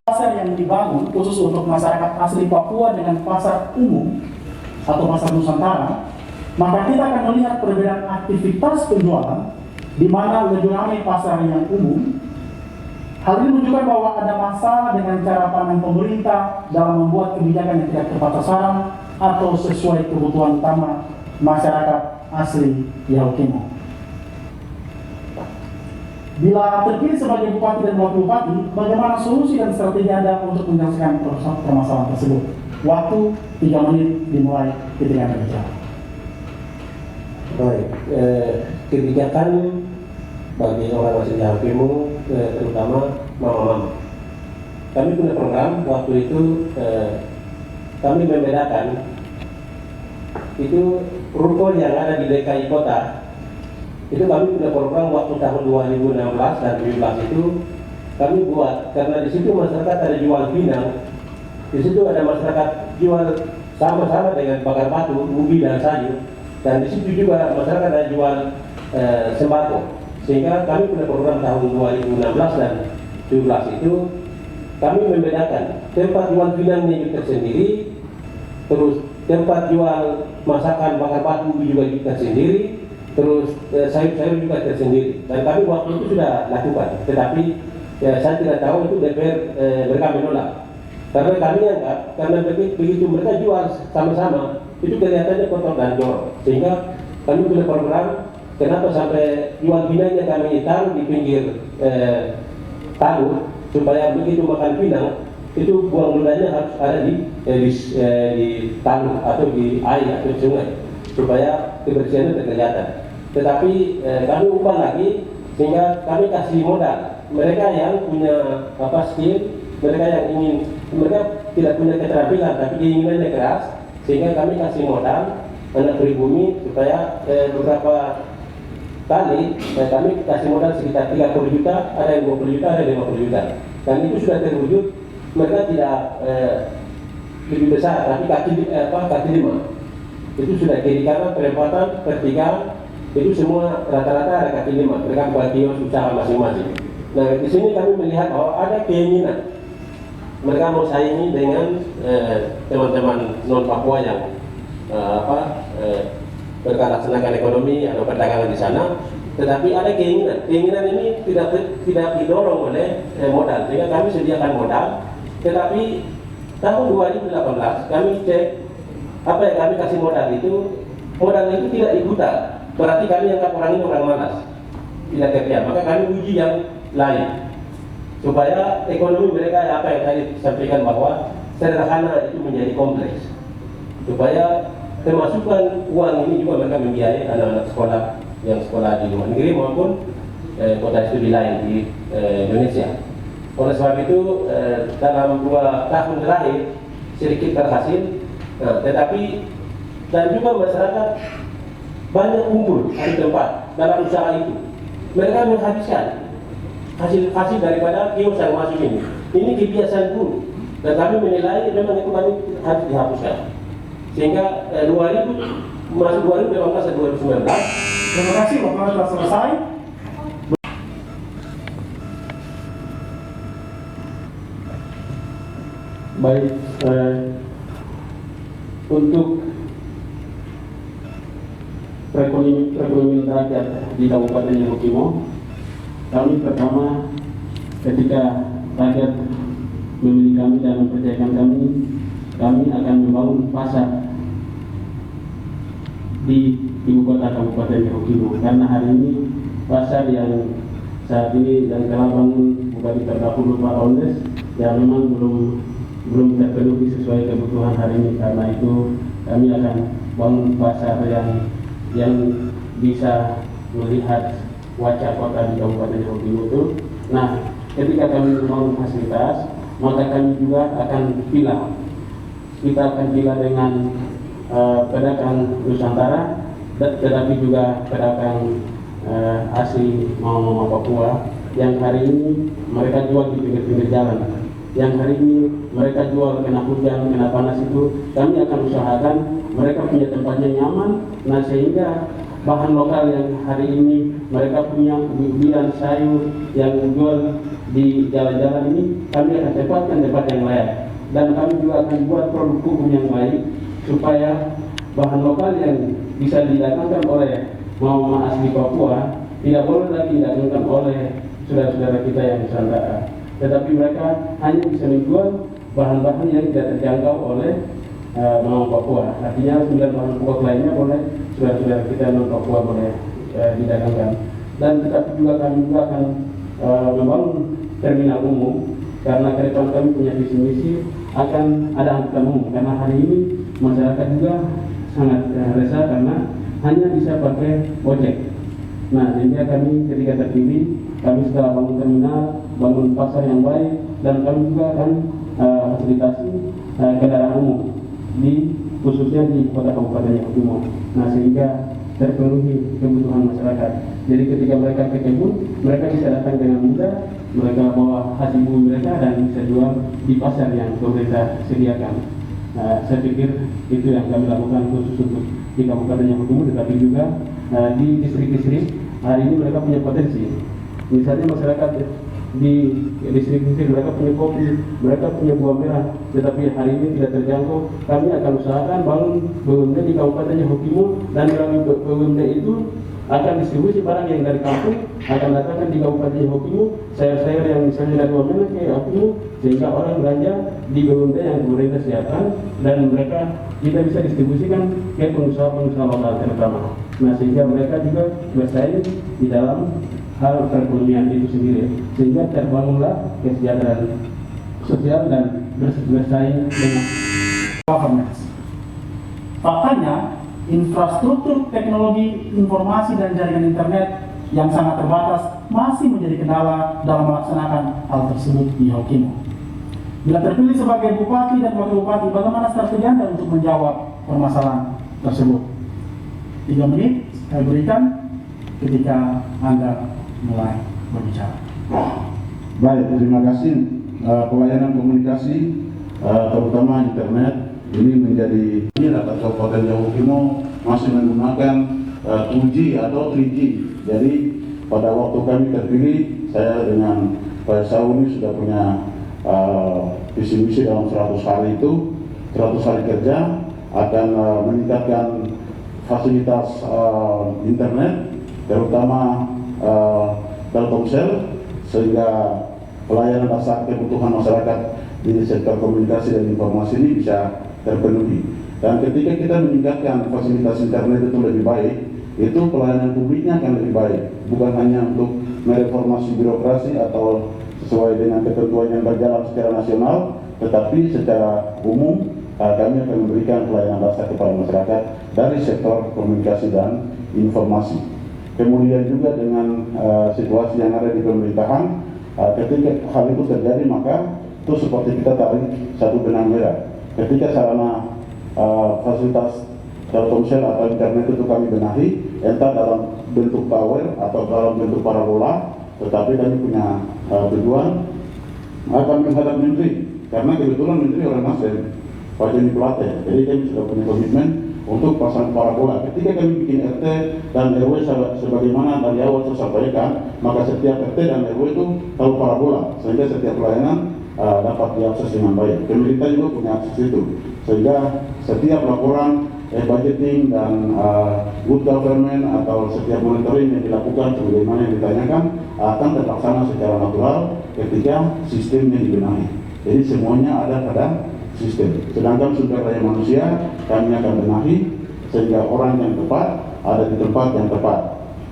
Pasar yang dibangun khusus untuk masyarakat asli Papua dengan pasar umum atau pasar Nusantara, maka kita akan melihat perbedaan aktivitas penjualan, di mana lebih ramai pasar yang umum. Hal ini menunjukkan bahwa ada masalah dengan cara pandang pemerintah dalam membuat kebijakan yang tidak tepat sasaran atau sesuai kebutuhan utama masyarakat asli Yahukimo. Bila terpilih sebagai bupati dan wakil bupati, bagaimana solusi dan strategi Anda untuk menyelesaikan permasalahan tersebut? Waktu 3 menit dimulai ketika Anda bicara. Baik, kebijakan bagi orang asli Yahukimo, terutama mama-mama. Kami punya program waktu itu, kami membedakan itu ruko yang ada di DKI Kota. Itu kami punya program waktu tahun 2016 dan 2017 itu kami buat, karena di situ masyarakat ada jual pinang, di situ ada masyarakat jual sama-sama dengan bakar batu, ubi dan sayur, dan di situ juga masyarakat ada jual sembako. Sehingga kami punya program tahun 2016 dan 2017 itu kami membedakan tempat jual pinangnya juga tersendiri, terus tempat jual masakan bakar batu ubi juga tersendiri, terus sayur-sayur juga tersendiri. Dan kami waktu itu sudah lakukan, tetapi saya tidak tahu itu DPR mereka menolak. Karena kami anggap, karena begitu mereka jual sama-sama, itu kelihatannya kotor dan jorok. Sehingga kami punya program, kenapa sampai jual pinangnya kami taruh di pinggir talur, supaya begitu makan pinang, itu buang ludahnya harus ada di talur atau di air atau sungai, supaya kebersihannya terkelihatan. Tetapi kami ubah lagi, sehingga kami kasih modal mereka yang punya skill, mereka yang ingin, mereka tidak punya keterampilan tapi keinginannya keras, sehingga kami kasih modal anak pribumi supaya beberapa kali kami kasih modal sekitar 30 juta, ada yang 20 juta, ada yang 50 juta, dan itu sudah terwujud. Mereka tidak lebih besar, tapi kaki 5 itu sudah kiri kanan, perempatan, pertigaan, itu semua rata-rata ada kaki 5. Mereka buat kios usaha masing-masing. Nah, di sini kami melihat bahwa ada keinginan mereka mau saingi dengan teman-teman non Papua yang mereka laksanakan ekonomi atau perdagangan di sana. Tetapi ada keinginan ini tidak didorong oleh modal, sehingga kami sediakan modal. Tetapi tahun 2018 kami cek apa yang kami kasih modal itu tidak diputar. Berarti kami anggap orang ini orang malas, tidak kerja. Maka kami uji yang lain supaya ekonomi mereka, apa yang tadi disampaikan bahwa sederhana itu menjadi kompleks, supaya termasukkan uang ini juga mereka membiayai anak-anak sekolah yang sekolah di luar negeri maupun kota studi lain di Indonesia. Oleh sebab itu dalam 2 tahun terakhir sedikit berhasil, tetapi dan juga masyarakat banyak kumpul di tempat dalam usaha itu. Mereka menghabiskan hasil daripada kios yang masuk ini. Ini kebiasaan buruk, dan kami menilai memang itu kami harus dihapuskan. Sehingga 2018 dan 2019. Terima kasih, waktu sudah selesai. Baik, untuk perekonomian rakyat di Kabupaten Yahukimo, kami pertama ketika rakyat memilih kami dan mempercayakan kami akan membangun pasar di ibu kota Kabupaten Yahukimo, karena hari ini pasar yang saat ini dan telah bangun bukan di terdahulu Pak Ondes yang memang belum terpenuhi sesuai kebutuhan hari ini. Karena itu kami akan bangun pasar yang bisa melihat wajah kota di Kabupaten Johor Bahru itu. Nah, ketika kami membangun fasilitas, maka kami juga akan pilah. Kita akan pilah dengan pedagang Nusantara, tetapi juga pedagang asli Mama Papua yang hari ini mereka jual di pinggir-pinggir jalan, yang hari ini mereka jual kena hujan, kena panas itu kami akan usahakan mereka punya tempatnya nyaman. Nah, sehingga bahan lokal yang hari ini mereka punya ubi-ubian, sayur yang jual di jalan-jalan ini kami akan tempatkan tempat yang layak, dan kami juga akan buat produk hukum yang baik supaya bahan lokal yang bisa didatangkan oleh Mama asli Papua tidak boleh lagi didatangkan oleh saudara-saudara kita yang Nusantara, tetapi mereka hanya bisa menjual bahan-bahan yang tidak terjangkau oleh Mama Papua. Artinya 9 bahan pokok lainnya boleh saudara-saudara kita non Papua boleh didagangkan. Dan tetapi juga kami juga akan membangun terminal umum, karena ke depan kami punya visi misi akan ada angkutan umum, karena hari ini masyarakat juga sangat resah karena hanya bisa pakai ojek. Nah, sehingga kami ketika terpilih, kami setelah bangun terminal, bangun pasar yang baik, dan kami juga akan fasilitasi kendaraan umum khususnya di kota Kabupaten Johor Bahru. Nah, sehingga terpenuhi kebutuhan masyarakat. Jadi ketika mereka ke kebun, mereka bisa datang dengan mudah, mereka bawa hasil bumi mereka dan bisa jual di pasar yang pemerintah sediakan. Saya pikir itu yang kami lakukan khusus untuk di Kabupaten Johor Bahru, tetapi juga di distrik-distrik hari ini mereka punya potensi. Misalnya masyarakat di distrik-distrik mereka punya kopi, mereka punya buah merah, tetapi hari ini tidak terjangkau. Kami akan usahakan bangun BUMD di Kabupaten Johor Bahru, dan melalui BUMD itu akan distribusi barang yang dari kampung akan datangkan di Kabupaten Johor Bahru, sayur-sayur yang misalnya dari Wamena ke Akumu, sehingga orang belanja di BUMD yang pemerintah sediakan, dan mereka kita bisa distribusikan ke pengusaha-pengusaha lokal terutama. Nah, sehingga mereka juga bersaing di dalam hal perekonomian itu sendiri, sehingga terbangunlah kesejahteraan sosial dan bersaing dengan governance. Faktanya, infrastruktur teknologi informasi dan jaringan internet yang sangat terbatas masih menjadi kendala dalam melaksanakan hal tersebut di Johor Bahru. Bila terpilih sebagai bupati dan wakil bupati, bagaimana strategi Anda untuk menjawab permasalahan tersebut? 3 menit saya berikan ketika Anda mulai berbicara. Baik, terima kasih. Pelayanan komunikasi, terutama internet, ini menjadi data Kabupaten Johor Bahru masih menggunakan 2G atau 3G. Jadi pada waktu kami terpilih, saya dengan Pak Sauni sudah punya visi misi dalam 100 hari itu, 100 hari kerja akan meningkatkan fasilitas internet, terutama Telkomsel, sehingga pelayanan dasar kebutuhan masyarakat di sektor komunikasi dan informasi ini bisa terpenuhi. Dan ketika kita meningkatkan fasilitas internet itu lebih baik, itu pelayanan publiknya akan lebih baik, bukan hanya untuk mereformasi birokrasi atau sesuai dengan ketentuan yang berjalan secara nasional, tetapi secara umum kami akan memberikan pelayanan dasar kepada masyarakat dari sektor komunikasi dan informasi. Kemudian juga dengan situasi yang ada di pemerintahan, ketika hal itu terjadi, maka itu seperti kita tarik satu benang merah. Ketika sarana fasilitas Telkomsel atau internet itu kami benahi, entah dalam bentuk tower atau dalam bentuk parabola, tetapi kami punya tujuan akan menghadap menteri, karena kebetulan menteri orang Nasdem, Pak Joni Plate. Jadi kami sudah punya komitmen untuk pasang parabola. Ketika kami bikin RT dan RW sebagaimana dari awal saya sampaikan, maka setiap RT dan RW itu tahu parabola, sehingga setiap pelayanan dapat diakses dengan baik. Pemerintah juga punya akses itu, sehingga setiap laporan budgeting dan good government atau setiap monitoring yang dilakukan sebagaimana yang ditanyakan akan terlaksana secara natural ketika sistemnya dibenahi. Jadi semuanya ada pada sistem. Sedangkan sumber daya manusia kami akan benahi sehingga orang yang tepat ada di tempat yang tepat.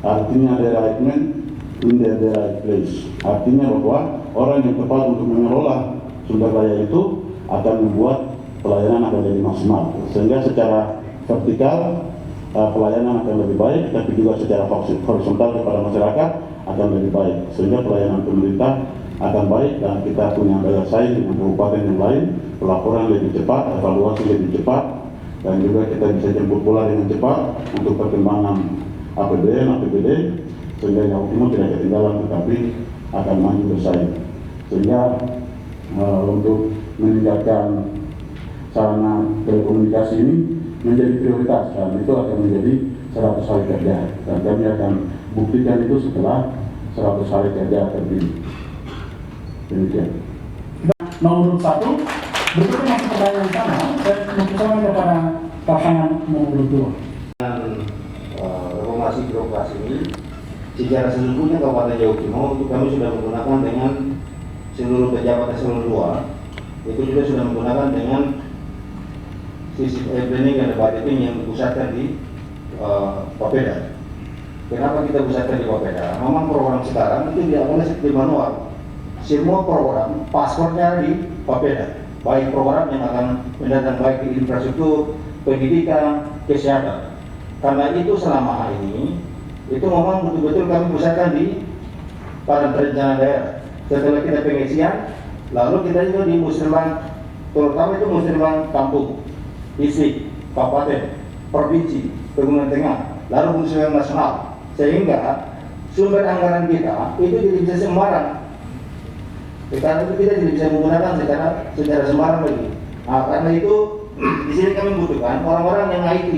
artinya the right man in the right place. Artinya bahwa orang yang tepat untuk mengelola sumber daya itu akan membuat pelayanan akan jadi maksimal. Sehingga secara vertikal pelayanan akan lebih baik, tapi juga secara horizontal kepada masyarakat akan lebih baik. Sehingga pelayanan pemerintah akan baik dan kita punya daya saing dengan kabupaten yang lain, pelaporan lebih cepat, evaluasi lebih cepat, dan juga kita bisa jemput bola dengan cepat untuk perkembangan APBD, sehingga Jawa Timur tidak ketinggalan tetapi akan maju bersaing. Sehingga untuk meningkatkan sarana telekomunikasi ini menjadi prioritas dan itu akan menjadi 100 hari kerja, dan kami akan buktikan itu setelah 100 hari kerja terpilih. Demikian. Nomor 1, berikutnya masih pertanyaan yang sama, saya mempersilakan kepada pasangan nomor 2. Reformasi birokrasi ini secara sesungguhnya Kabupaten Jawa Timur itu kami sudah menggunakan dengan seluruh pejabat eselon 2, itu juga sudah menggunakan dengan sistem planning dan budgeting yang dipusatkan di Bapeda. Kenapa kita pusatkan di Bapeda? Memang program sekarang itu tidak boleh seperti manual. Semua program paspornya di Bapeda, baik program yang akan mendatang baik di infrastruktur, pendidikan, kesehatan. Karena itu selama hari ini itu memang betul-betul kami pusatkan di Badan Perencanaan Daerah. Setelah kita pengisian, lalu kita juga di musrembang, terutama itu musrembang kampung, distrik, kabupaten, provinsi, Pegunungan Tengah, lalu musrembang nasional, sehingga sumber anggaran kita itu tidak bisa sembarang. Karena itu kita tidak bisa menggunakan secara sembarang lagi. Nah, karena itu di sini kami membutuhkan orang-orang yang IT.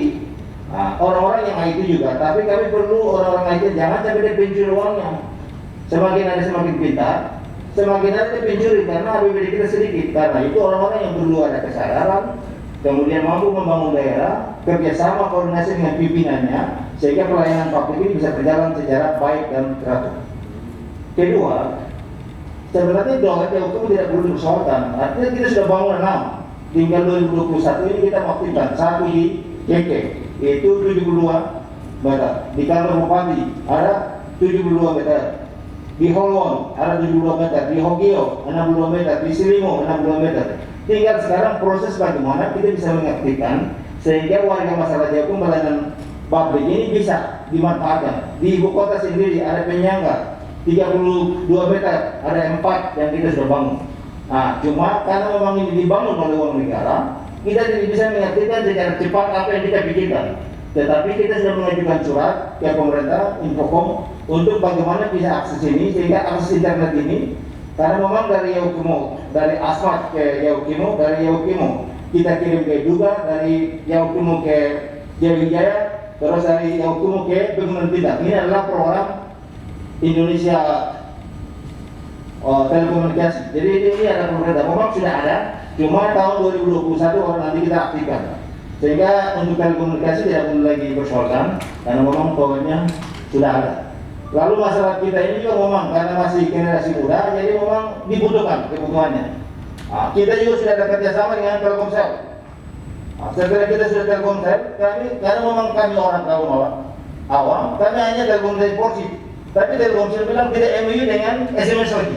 Nah, orang-orang yang IT juga, tapi kami perlu orang-orang IT jangan sampai dia pencuri uangnya. Semakin ada semakin pintar, semakin ada dia pencuri karena APBD kita sedikit. Karena itu orang-orang yang perlu ada kesadaran, kemudian mampu membangun daerah, kerjasama koordinasi dengan pimpinannya, sehingga pelayanan publik ini bisa berjalan secara baik dan teratur. Kedua, sebenarnya doa itu tidak perlu dipersoalkan. Artinya kita sudah bangun 6, tinggal 2021 ini kita aktifkan 1 di Keke, itu 72 meter. Di kantor bupati ada 72 meter. Di Holwon ada 72 meter. Di Hogio 62 meter. Di Silimo 62 meter. Tinggal sekarang proses bagaimana kita bisa mengaktifkan sehingga warga masyarakat Jawa Timur pelayanan publik ini bisa dimanfaatkan. Di ibu kota sendiri ada penyangga 32 meter, ada 4 yang kita sudah bangun. Nah, cuma karena memang ini dibangun oleh uang negara, kita tidak bisa mengaktifkan secara cepat apa yang kita pikirkan. Tetapi kita sudah mengajukan surat ke pemerintah, Infocom, untuk bagaimana bisa akses ini, sehingga akses internet ini, karena memang dari Yaukimo, dari Asmat ke Yaukimo, dari Yaukimo kita kirim ke Duga, dari Yaukimo ke Jayawijaya, terus dari Yaukimo ke Pegunungan Bintang. Ini adalah program Indonesia telekomunikasi. Jadi ini ada pemerintah, memang sudah ada, cuma tahun 2021 orang nanti kita aktifkan. Sehingga untuk telekomunikasi tidak perlu lagi dipersoalkan, karena memang powernya sudah ada. Lalu masyarakat kita ini juga memang karena masih generasi muda, jadi memang dibutuhkan kebutuhannya. Nah, kita juga sudah ada kerjasama dengan Telkomsel. Nah, setelah kita sudah Telkomsel, karena memang kami orang kaum awam, kami hanya Telkomsel porsi. Tapi Telkomsel bilang tidak MOU dengan SMS lagi.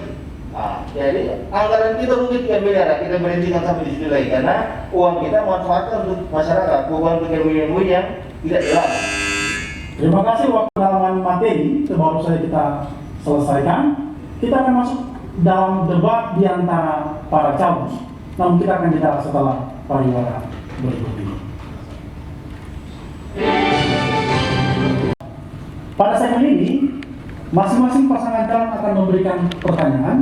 Nah, jadi anggaran kita rugi 3 miliar, kita berhentikan sampai di situ lagi karena uang kita manfaatkan untuk masyarakat, bukan untuk MOU yang tidak jelas. Terima kasih waktu pendalaman materi baru saja kita selesaikan. Kita akan masuk dalam debat di antara para calon. Namun kita akan jeda setelah pariwara berikut ini. Pada segmen ini, masing-masing pasangan calon akan memberikan pertanyaan,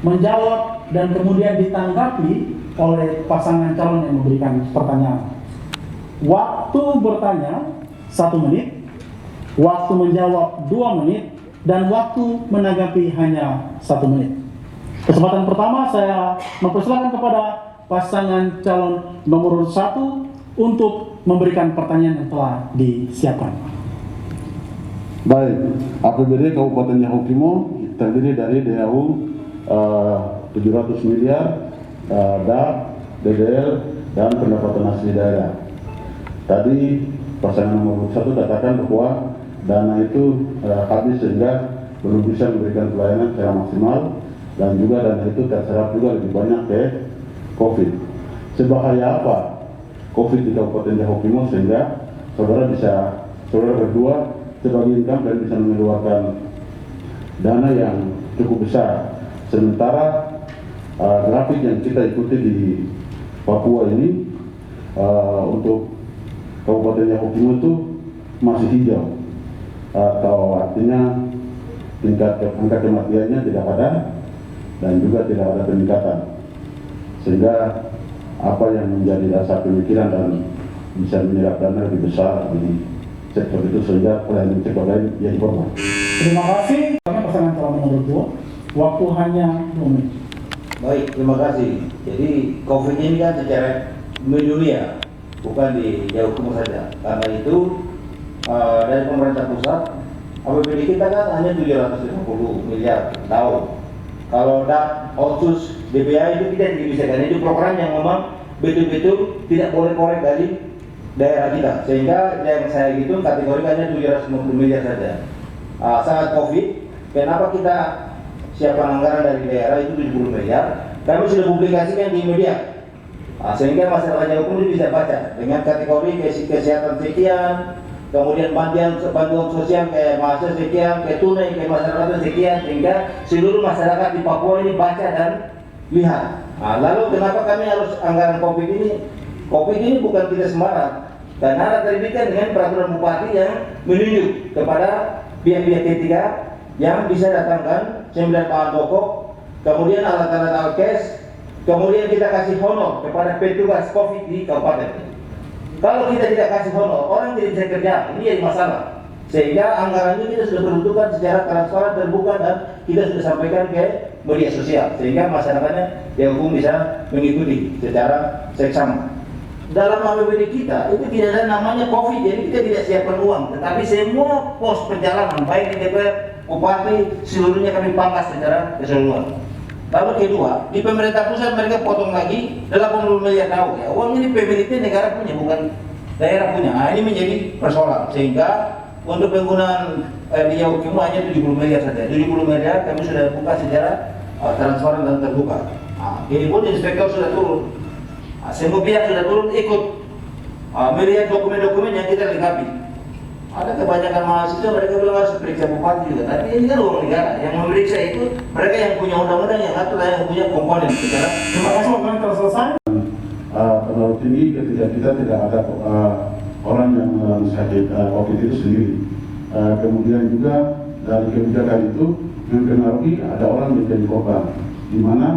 menjawab, dan kemudian ditanggapi oleh pasangan calon yang memberikan pertanyaan. Waktu bertanya 1 menit, waktu menjawab 2 menit, dan waktu menanggapi hanya 1 menit. Kesempatan pertama saya mempersilakan kepada pasangan calon nomor 1 untuk memberikan pertanyaan yang telah disiapkan. Baik, APBD Kabupaten Jawa Timur terdiri dari DAU 700 miliar, DAP, DDL, dan pendapatan asli daerah. Tadi pasangan nomor 1 katakan bahwa dana itu habis sehingga belum bisa memberikan pelayanan secara maksimal, dan juga dana itu terserap juga lebih banyak ke COVID. Sebahaya apa COVID di Kabupaten Yahukimo sehingga saudara berdua sebagai income dan bisa mengeluarkan dana yang cukup besar, sementara grafik yang kita ikuti di Papua ini untuk Kabupaten Yahukimo itu masih hijau, atau artinya tingkat angka kematiannya tidak ada dan juga tidak ada peningkatan, sehingga apa yang menjadi dasar pemikiran dan bisa menyerap dana lebih besar di sektor itu sehingga pelayanan sektor lain jadi korban. Terima kasih. Kami pasangan calon nomor 2, waktu hanya 2 menit. Baik, terima kasih. Jadi COVID ini kan secara mendunia, bukan di Yahukimo saja. Karena itu dari pemerintah pusat, APBD kita kan hanya 750 miliar tahun. Kalau otsus BPA itu kita tidak bisa, karena itu program yang memang betul-betul tidak boleh korek dari daerah kita, sehingga yang saya hitung kategorikannya 750 miliar saja. Saat COVID, kenapa kita siapkan anggaran dari daerah itu 70 miliar? Kami sudah publikasikan di media, sehingga masyarakat Yahukimo bisa baca dengan kategori kesehatan sekian, kemudian bantuan sosial ke mahasiswa sekian, ke tunai ke masyarakat sekian, sehingga seluruh masyarakat di Papua ini baca dan lihat. Lalu kenapa kami harus anggaran COVID ini? COVID ini bukan kita sembarang, karena ada terbitkan dengan peraturan bupati yang menunjuk kepada pihak-pihak ketiga yang bisa datangkan 9 bahan pokok, kemudian alat-alat alkes, kemudian kita kasih honor kepada petugas COVID di kabupaten. Kalau kita tidak kasih honor, orang tidak bisa kerja, ini jadi masalah. Sehingga anggarannya kita sudah peruntukkan secara transparan, terbuka, dan kita sudah sampaikan ke media sosial, sehingga masyarakatnya Yahukimo bisa mengikuti secara seksama. Dalam APBD kita itu tidak ada namanya COVID, jadi kita tidak siapkan uang, tetapi semua pos perjalanan baik di DPR, bupati, seluruhnya kami pangkas secara keseluruhan. Lalu kedua, di pemerintah pusat mereka potong lagi 80 miliar tahun. Ya, uang ini pemerintah negara punya, bukan daerah punya. Ini menjadi persoalan, sehingga untuk penggunaan di Yahukimo hanya 70 miliar saja. 70 miliar kami sudah buka secara transparan dan terbuka. Ini pun inspektor sudah turun. Semua pihak sudah turun ikut melihat dokumen-dokumen yang kita lengkapi. Ada kebanyakan mahasiswa mereka bilang harus periksa bupati juga, tapi ini kan uang negara. Yang memeriksa itu mereka yang punya undang-undang, yang atur, yang punya komponen secara. Terima kasih, waktu telah selesai. Terlalu tinggi ketika kita tidak ada orang yang sakit COVID itu sendiri. Kemudian juga dari kebijakan itu mempengaruhi ada orang yang menjadi korban, di mana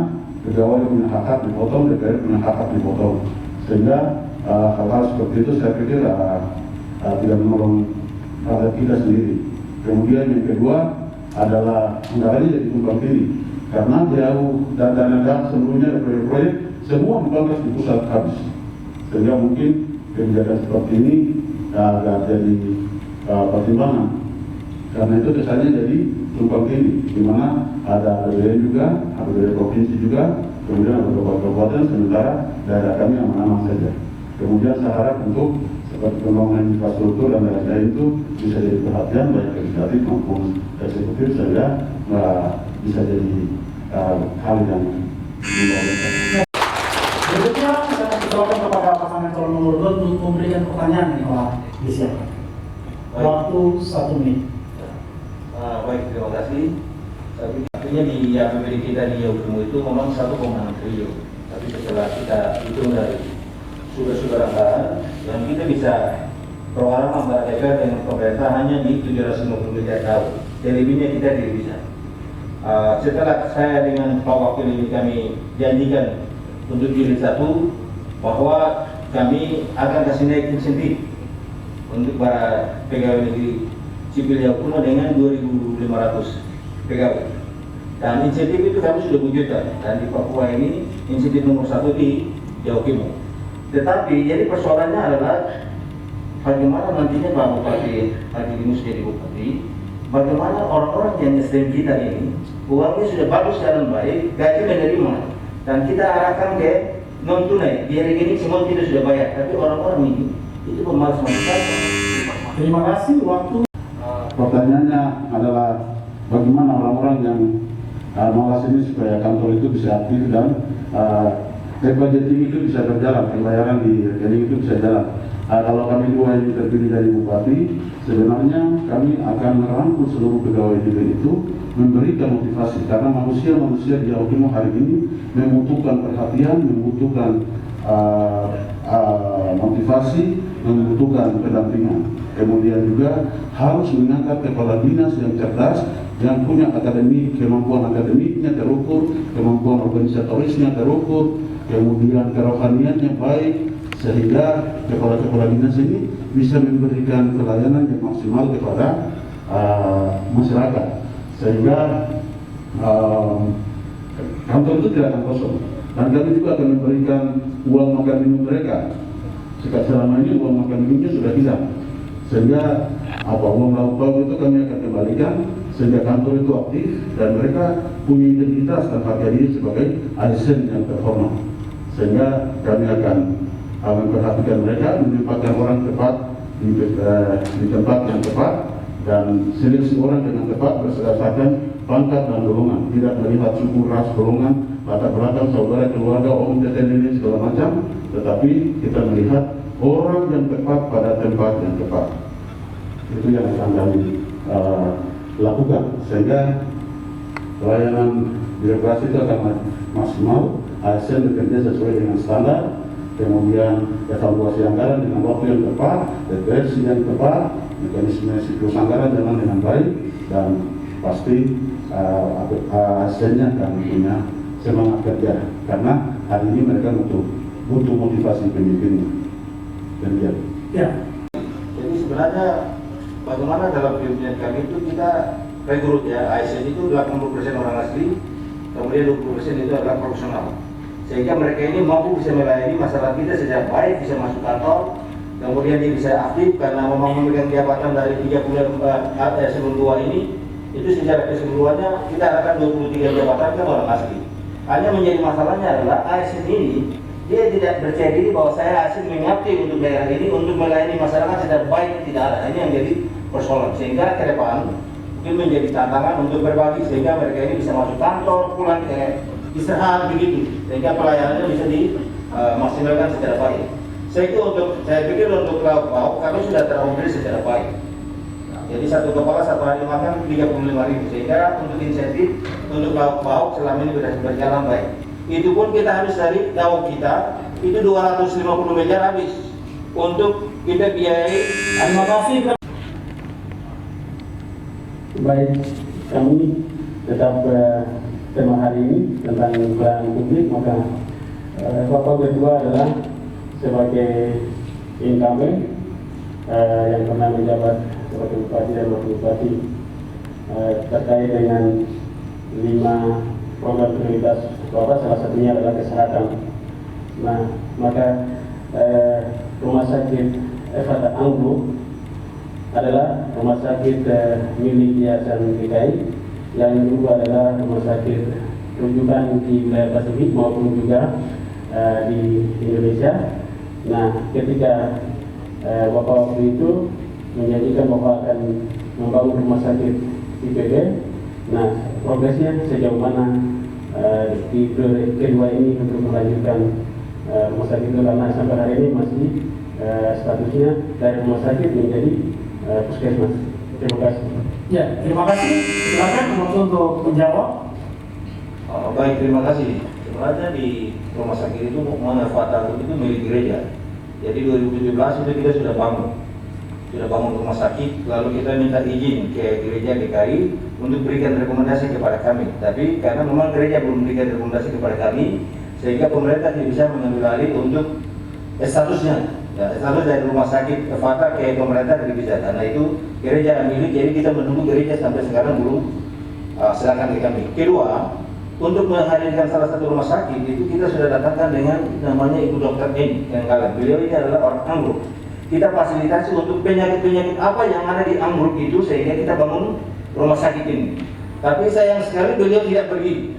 pegawai punya hak dipotong, DPR punya hak dipotong, sehingga hal-hal seperti itu saya pikir tidak menolong rakyat kita sendiri. Kemudian yang kedua adalah anggarannya jadi tumpang tindih, karena jauh dan dana seluruhnya dari proyek semua dipangkas di pusat habis, sehingga mungkin kebijakan seperti ini agak jadi pertimbangan. Karena itu kesannya jadi tumpang tindih, di mana ada APBD juga, APBD provinsi juga, kemudian ada kabupaten, sementara daerah kami aman-aman saja. Kemudian saya harap untuk seperti pembangunan infrastruktur dan lain-lain itu bisa jadi perhatian baik legislatif maupun eksekutif, sehingga bisa jadi hal yang dilakukan. Berikutnya saya persilakan kepada pasangan calon nomor 2 untuk memberikan pertanyaan yang telah disiapkan. Waktu 1 menit. Baik, terima kasih. Artinya di APBD kita di Yahukimo itu memang 1,6 triliun, tapi setelah kita hitung dari sumber-sumber anggaran yang kita bisa program antara DPR dengan pemerintah hanya di 750 miliar tahun. Selebihnya kita tidak bisa. Setelah saya dengan Pak Wakil ini kami janjikan untuk jilid 1 bahwa kami akan kasih naik insentif untuk para pegawai negeri sipil Yahukimo dengan 2.500 pegawai. Dan insentif itu kami sudah wujudkan, dan di Papua ini insentif nomor 1 di Yahukimo. Tetapi jadi persoalannya adalah bagaimana nantinya Pak Bupati Haji Limus jadi bupati, bagaimana orang-orang yang SDM kita ini uangnya sudah bagus jalan baik, gaji menerima, dan kita arahkan ke non tunai. Di hari ini semua kita sudah bayar, tapi orang-orang ini itu pemalas manusia. Terima kasih, waktu. pertanyaannya adalah bagaimana orang-orang yang malas ini supaya kantor itu bisa aktif dan budgeting itu bisa berjalan, pembayaran di rekening itu bisa jalan. Kalau kami dua ini terpilih dari Bupati, sebenarnya kami akan merangkul seluruh pegawai itu memberikan motivasi, karena manusia di Yaukimo hari ini membutuhkan perhatian, membutuhkan motivasi, membutuhkan pendampingan. Kemudian juga harus mengangkat kepala dinas yang cerdas, yang punya kemampuan akademiknya terukur, kemampuan organisatorisnya terukur, kemudian kerohaniannya baik, sehingga kepala-kepala dinas ini bisa memberikan pelayanan yang maksimal kepada masyarakat, sehingga kantor itu tidak akan kosong. Dan kami juga akan memberikan uang makan minum mereka. Selama ini uang makan minumnya sudah hilang, sehingga uang lauk pauk itu kami akan kembalikan, sehingga kantor itu aktif dan mereka punya identitas dan harga diri sebagai ASN yang terhormat. Sehingga kami akan memperhatikan mereka, menempatkan orang tepat di tempat yang tepat, dan seleksi orang dengan tepat berdasarkan pangkat dan golongan, tidak melihat suku, ras, golongan, latar belakang, saudara, keluarga, om, tete, nenek, segala macam, tetapi kita melihat orang yang tepat pada tempat yang tepat. Itu yang akan kami lakukan, sehingga pelayanan birokrasi itu akan maksimal, ASN bekerja sesuai dengan standar, kemudian evaluasi anggaran dengan waktu yang tepat, deteksi yang tepat, mekanisme siklus anggaran jalan dengan baik, dan pasti ASN-nya akan punya semangat kerja, karena hari ini mereka butuh motivasi pemimpinnya. Demikian. Ya. Jadi sebenarnya bagaimana dalam pimpinan kami itu kita rekrut ya, ASN itu 80% orang asli, kemudian 20% itu adalah profesional. Sehingga mereka ini mampu bisa melayani masyarakat kita secara baik, bisa masuk kantor, kemudian dia bisa aktif karena memang memegang jabatan dari 3 bulan sebelum 2 ini, itu secara keseluruhannya kita harapkan 23 jabatan kan orang asli. Hanya menjadi masalahnya adalah ASN ini dia tidak percaya diri bahwa saya ASN mengabdi untuk daerah ini, untuk melayani masyarakat secara baik, tidak ada. Ini yang jadi persoalan, sehingga ke depan mungkin menjadi tantangan untuk berbagi, sehingga mereka ini bisa masuk kantor, pulang ke istirahat begitu, sehingga pelayanannya bisa dimaksimalkan secara baik. Saya pikir untuk lauk pauk kami sudah terombir secara baik. Jadi satu kepala satu hari makan 35.000, sehingga untuk insentif untuk lauk pauk selama ini sudah berjalan baik. Itu pun kita harus dari lauk kita itu 250 miliar habis untuk kita biayai. Terima kasih. Baik, kami tetap tema hari ini tentang pelayanan publik, maka Bapak kedua adalah sebagai incumbent yang pernah menjabat sebagai bupati dan wakil bupati terkait dengan 5 program prioritas Bapak, salah satunya adalah kesehatan. Nah, maka Rumah Sakit Efata Anggrek adalah rumah sakit milik Yayasan DKI, yang kedua adalah rumah sakit rujukan di wilayah Pasifik maupun juga di Indonesia. Nah, ketika Bapak waktu itu menjanjikan Bapak akan membangun rumah sakit IPB, nah progresnya sejauh mana di periode kedua ini untuk melanjutkan rumah sakit itu, karena sampai hari ini masih statusnya dari rumah sakit menjadi puskesmas. Terima kasih. Ya, terima kasih. Silakan waktu untuk menjawab. Baik, terima kasih. Sebenarnya di rumah sakit itu manfaat itu milik gereja. Jadi 2017 itu kita sudah bangun rumah sakit, lalu kita minta izin ke gereja DKI untuk berikan rekomendasi kepada kami. Tapi karena memang gereja belum berikan rekomendasi kepada kami, sehingga pemerintah tidak bisa mengambil alih untuk statusnya. Ya, status dari rumah sakit Efata ke pemerintah tidak bisa, karena itu gereja milik. Jadi kita menunggu gereja sampai sekarang belum serahkan ke kami. Kedua, untuk menghadirkan salah satu rumah sakit itu kita sudah datangkan dengan namanya Ibu Dr. Eni Kenggalan. Beliau ini adalah orang Anggrek. Kita fasilitasi untuk penyakit-penyakit apa yang ada di Anggrek itu, sehingga kita bangun rumah sakit ini. Tapi sayang sekali beliau tidak pergi.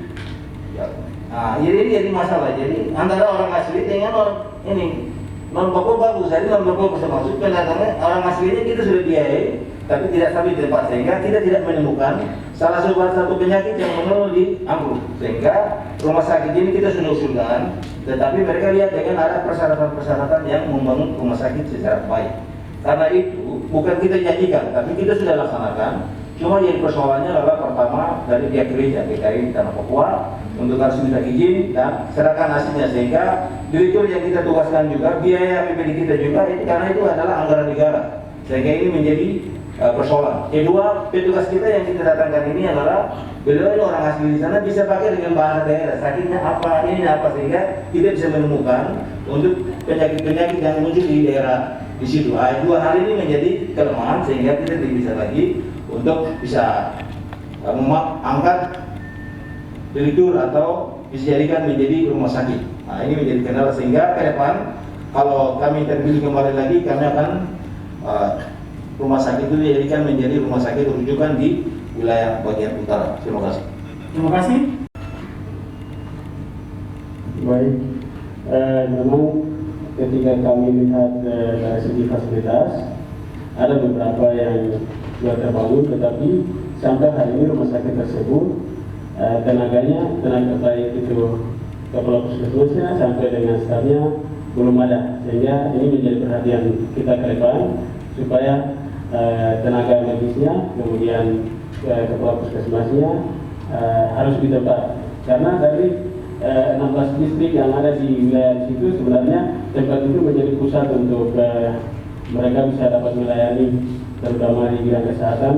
Ya. Nah, jadi masalah. Jadi antara orang asli dengan orang ini non Papua bagus, jadi non Papua bisa masuk. Pendatangnya orang aslinya kita sudah biayai, tapi tidak stabil di tempat, sehingga kita tidak menemukan salah satu penyakit yang menurun di Ambruk. Sehingga rumah sakit ini kita sudah usulkan, tetapi mereka lihat dengan ada persyaratan-persyaratan yang membangun rumah sakit secara baik. Karena itu bukan kita janjikan, tapi kita sudah laksanakan. Cuma yang persoalannya adalah pertama dari pihak gereja GKI Tanah Papua untuk harus minta izin dan serahkan hasilnya, sehingga direktur yang kita tugaskan juga biaya APBD kita juga itu, karena itu adalah anggaran negara, sehingga ini menjadi persoalan. Kedua, petugas kita yang kita datangkan ini adalah beliau ini orang asli di sana, bisa pakai dengan bahasa daerah, sakitnya apa, ini apa, sehingga kita bisa menemukan untuk penyakit-penyakit yang muncul di daerah di situ. Dua hal ini menjadi kelemahan, sehingga kita tidak bisa lagi untuk bisa angkat direktur atau dijadikan menjadi rumah sakit. Nah, ini menjadi kendala, sehingga ke depan kalau kami terpilih kembali lagi, kami akan rumah sakit itu dijadikan menjadi rumah sakit rujukan di wilayah bagian utara. Terima kasih. Terima kasih. Baik, memang ketika kami lihat dari segi fasilitas, ada beberapa yang sudah terbangun, tetapi sampai hari ini rumah sakit tersebut tenaga baik itu kepala puskesmasnya sampai dengan stafnya belum ada, sehingga ini menjadi perhatian kita ke depan supaya tenaga medisnya kemudian kepala puskesmasnya harus di tempat, karena dari 16 distrik yang ada di wilayah situ sebenarnya tempat itu menjadi pusat untuk mereka bisa dapat melayani terutama di bidang kesehatan,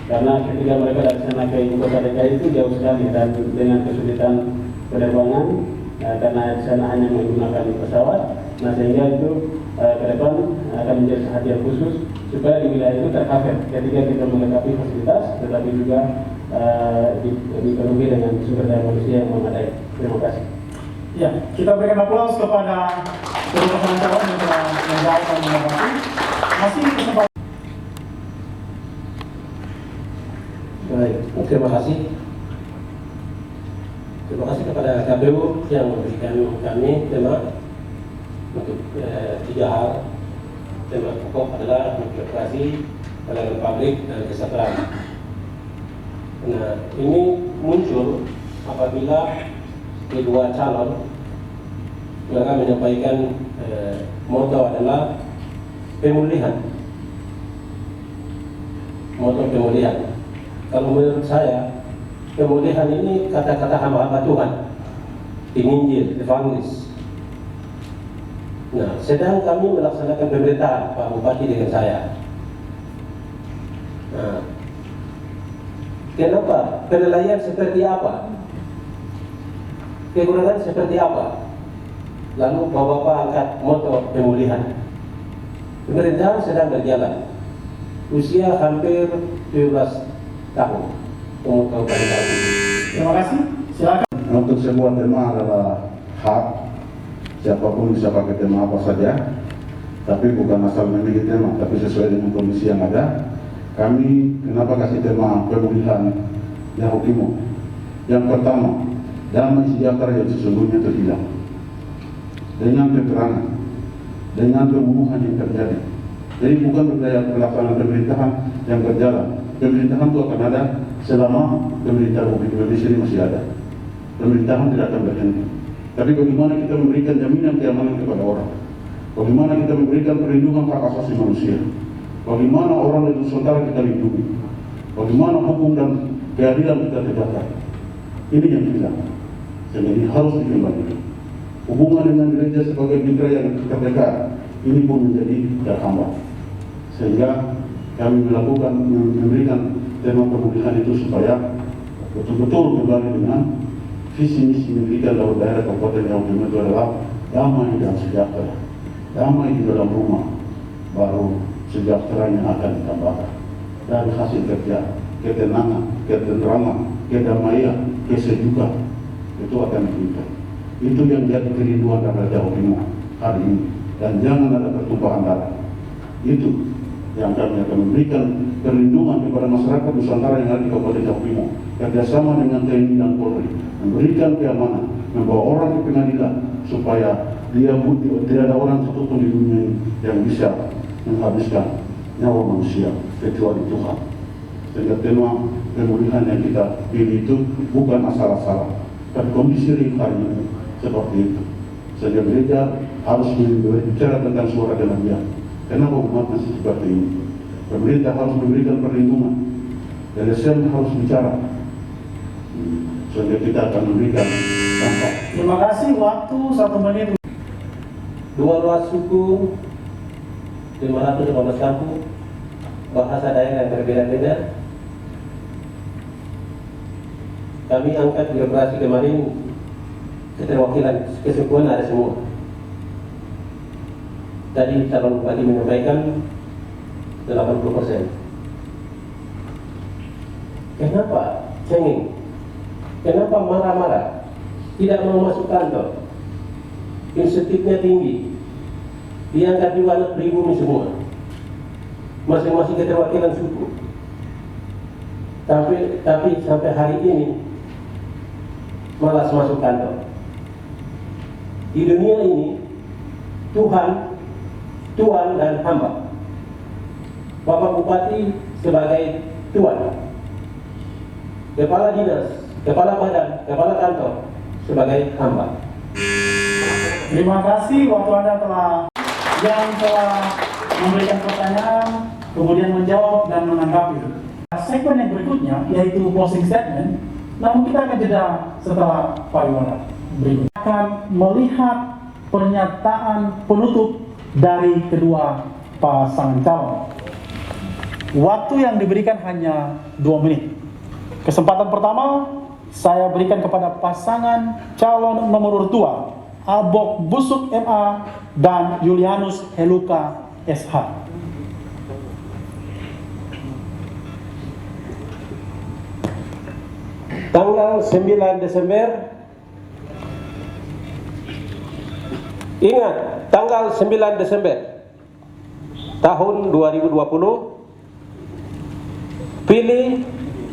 karena ketika mereka dari sana ke ibu kota DKI itu jauh sekali dan dengan kesulitan penerbangan karena di sana hanya menggunakan pesawat. Nah, sehingga itu ke depan akan menjadi perhatian khusus supaya di wilayah itu tercover ketika kita melengkapi fasilitas, tetapi juga dipenuhi dengan sumber daya manusia yang memadai. Terima kasih. Ya, kita berikan aplaus kepada kedua pasangan calon yang telah menjawab dan menanggapi. Masih kesempatan. Baik, terima kasih. Terima kasih kepada KPU yang memberikan kami tema untuk 3 hal. Tema pokok adalah demokrasi, pelayanan publik, dan kesejahteraan. Nah, ini muncul apabila kedua calon mereka menyampaikan moto adalah pemulihan. Moto pemulihan. Kalau menurut saya, pemulihan ini kata-kata hamba-hamba Tuhan, penginjil, evangelis. Nah, sedang kami melaksanakan pemerintahan, Pak Bupati dengan saya. Nah, kenapa? Penilaian seperti apa? Kekurangan seperti apa? Lalu Bapak-Bapak angkat moto pemulihan. Pemerintahan sedang berjalan. Usia hampir 17 tahun. Terima kasih. Silakan. Untuk sebuah tema adalah hak, siapapun bisa pakai tema apa saja, tapi bukan asal memilih tema, tapi sesuai dengan kondisi yang ada. Kami kenapa kasih tema pemulihan Yahukimo? Yang pertama, damai sejahtera yang sesungguhnya terhilang dengan keterangan, dengan pembunuhan yang terjadi. Jadi bukan berdaya pelaksanaan pemerintahan yang berjalan. Pemerintahan itu akan ada selama pemerintahan Republik Indonesia ini masih ada. Pemerintahan tidak akan berhenti. Tapi bagaimana kita memberikan jaminan keamanan kepada orang? Bagaimana kita memberikan perlindungan hak asasi manusia? Bagaimana orang dan Nusantara kita lindungi? Bagaimana hukum dan keadilan kita tegakkan? Ini yang kita. Dan ini harus dikembalikan. Hubungan dengan gereja sebagai mitra yang terdekat ini pun menjadi terhambat. Sehingga kami memberikan tema pemulihan itu supaya betul-betul kembali dengan visi misi memberikan dalam daerah Kabupaten Yahukimo itu adalah damai dan sejahtera. Damai di dalam rumah, baru sejahteranya akan ditambahkan. Dari hasil kerja, ketenangan, ketenteraman, kedamaian, kesejukan itu akan diberikan. Itu yang jadi kerinduan rakyat Yahukimo hari ini. Dan jangan ada pertumpahan darah. Itu yang kami akan memberikan perlindungan kepada masyarakat Nusantara yang ada di Kabupaten Yahukimo, kerjasama dengan TNI dan Polri, memberikan keamanan, membawa orang ke pengadilan supaya dia tidak ada orang satupun di dunia ini yang bisa menghabiskan nyawa manusia kecuali Tuhan. Sehingga tema pemulihan yang kita pilih itu bukan asal-asalan, tapi kondisi real hari ini seperti itu. Sehingga gereja harus berbicara tentang suara kenabian. Kenapa umat masih seperti ini? Pemerintah harus memberikan perlindungan. LSM harus bicara. Sehingga kita akan memberikan dampak. Terima kasih, waktu 1 menit. 12 suku, 518 kampung, bahasa daerah yang berbeda-beda. Kami angkat birokrasi kemarin, keterwakilan kesukuan ada semua. Tadi calon bupati menyampaikan 80%. Kenapa cengeng? Kenapa marah-marah? Tidak mau masuk kantor? Insentifnya tinggi. Diangkat juga anak pribumi semua. Masing-masing keterwakilan suku. Tapi sampai hari ini malas masuk kantor. Di dunia ini Tuhan dan hamba. Bapak Bupati sebagai Tuan, Kepala Dinas, Kepala Badan, Kepala Kantor sebagai hamba. Terima kasih waktu Anda yang telah memberikan pertanyaan, kemudian menjawab dan menanggapi. Segmen yang berikutnya yaitu closing statement, namun kita akan jeda setelah pariwara berikut. Akan melihat pernyataan penutup dari kedua pasangan calon. Waktu yang diberikan hanya 2 menit. Kesempatan pertama saya berikan kepada pasangan calon nomor 2, Abok Busuk MA dan Julianus Heluka SH. Tanggal 9 Desember, ingat, tanggal 9 Desember tahun 2020, pilih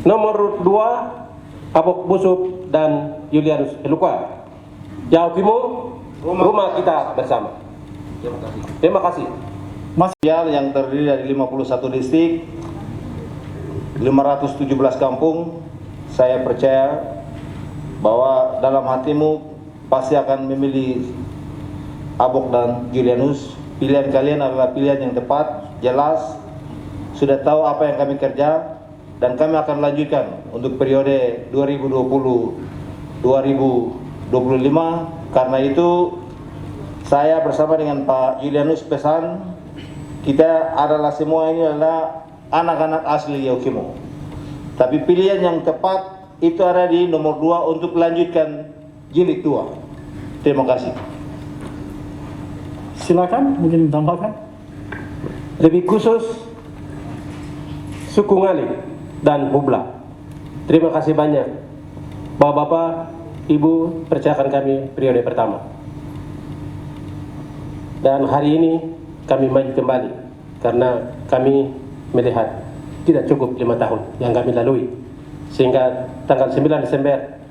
nomor 2 Abok Busuk dan Julianus Heluka. Yaukimo, rumah kita bersama. Terima kasih. Yang terdiri dari 51 distrik, 517 kampung. Saya percaya bahwa dalam hatimu pasti akan memilih Abok dan Julianus. Pilihan kalian adalah pilihan yang tepat, jelas, sudah tahu apa yang kami kerja, dan kami akan lanjutkan untuk periode 2020-2025. Karena itu saya bersama dengan Pak Julianus pesan, kita adalah semua ini adalah anak-anak asli Yaukimo. Tapi pilihan yang tepat itu ada di nomor 2 untuk melanjutkan jilid 2. Terima kasih. Silakan, mungkin ditambahkan. Lebih khusus suku Ngali dan Hubla. Terima kasih banyak Bapak-bapak, Ibu percayakan kami periode pertama. Dan hari ini kami maju kembali karena kami melihat tidak cukup 5 tahun yang kami lalui. Sehingga tanggal 9 Desember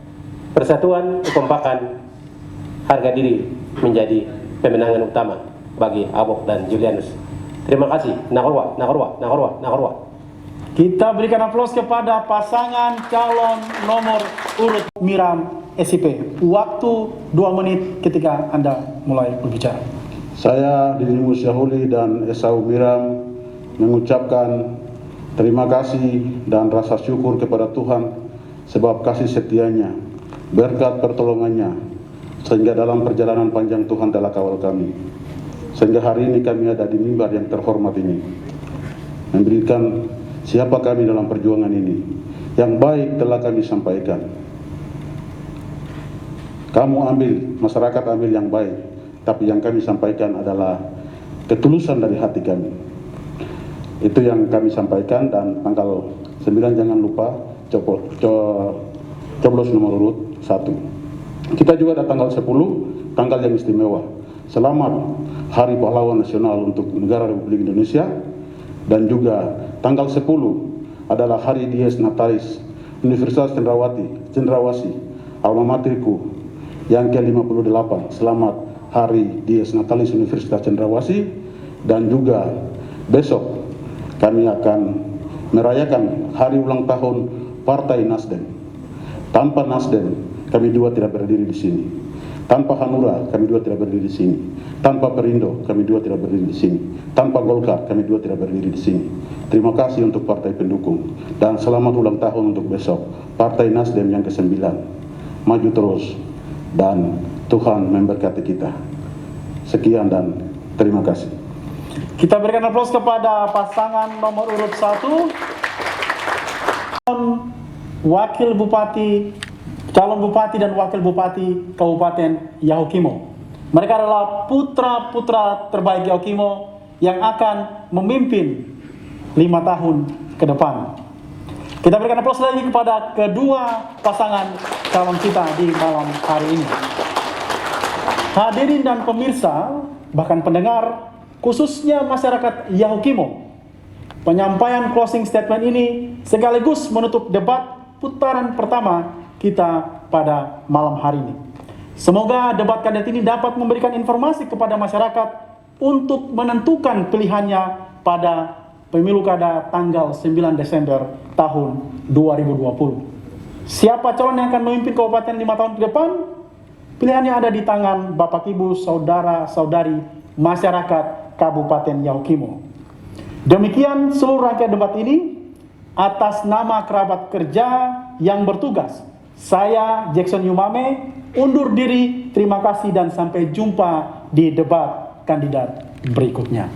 persatuan, kekompakan, harga diri menjadi pemenangan utama bagi Abok dan Julianus. Terima kasih. Nakorwa. Kita berikan aplaus kepada pasangan calon nomor urut Miram SIP. Waktu 2 menit ketika Anda mulai berbicara. Saya Didimus Syahuli dan Esau Miram mengucapkan terima kasih dan rasa syukur kepada Tuhan sebab kasih setianya, berkat pertolongannya, sehingga dalam perjalanan panjang Tuhan telah kawal kami. Sehingga hari ini kami ada di mimbar yang terhormat ini, memberikan siapa kami dalam perjuangan ini. Yang baik telah kami sampaikan. Kamu ambil, masyarakat ambil yang baik, tapi yang kami sampaikan adalah ketulusan dari hati kami. Itu yang kami sampaikan, dan tanggal 9 jangan lupa coblos nomor urut 1. Kita juga ada tanggal 10, tanggal yang istimewa. Selamat Hari Pahlawan Nasional untuk negara Republik Indonesia. Dan juga tanggal 10 adalah Hari Dies Natalis Universitas Cendrawasih, alma materku yang ke-58. Selamat Hari Dies Natalis Universitas Cendrawasih. Dan juga besok kami akan merayakan hari ulang tahun Partai Nasdem. Tanpa Nasdem, kami dua tidak berdiri di sini. Tanpa Hanura, kami dua tidak berdiri di sini. Tanpa Perindo, kami dua tidak berdiri di sini. Tanpa Golkar, kami dua tidak berdiri di sini. Terima kasih untuk partai pendukung dan selamat ulang tahun untuk besok. Partai Nasdem yang ke-9. Maju terus dan Tuhan memberkati kita. Sekian dan terima kasih. Kita berikan aplaus kepada pasangan nomor urut 1. Wakil Bupati, calon Bupati dan Wakil Bupati Kabupaten Yahukimo. Mereka adalah putra-putra terbaik Yahukimo yang akan memimpin 5 tahun ke depan. Kita berikan aplaus lagi kepada kedua pasangan calon kita di malam hari ini. Hadirin dan pemirsa, bahkan pendengar, khususnya masyarakat Yahukimo, penyampaian closing statement ini sekaligus menutup debat putaran pertama kita pada malam hari ini. Semoga debat kandidat ini dapat memberikan informasi kepada masyarakat untuk menentukan pilihannya pada pemilu kada tanggal 9 Desember tahun 2020. Siapa calon yang akan memimpin kabupaten 5 tahun ke depan? Pilihannya ada di tangan Bapak Ibu, saudara-saudari masyarakat Kabupaten Yahukimo. Demikian seluruh rangkaian debat ini. Atas nama kerabat kerja yang bertugas, saya Jackson Yumame undur diri. Terima kasih dan sampai jumpa di debat kandidat berikutnya.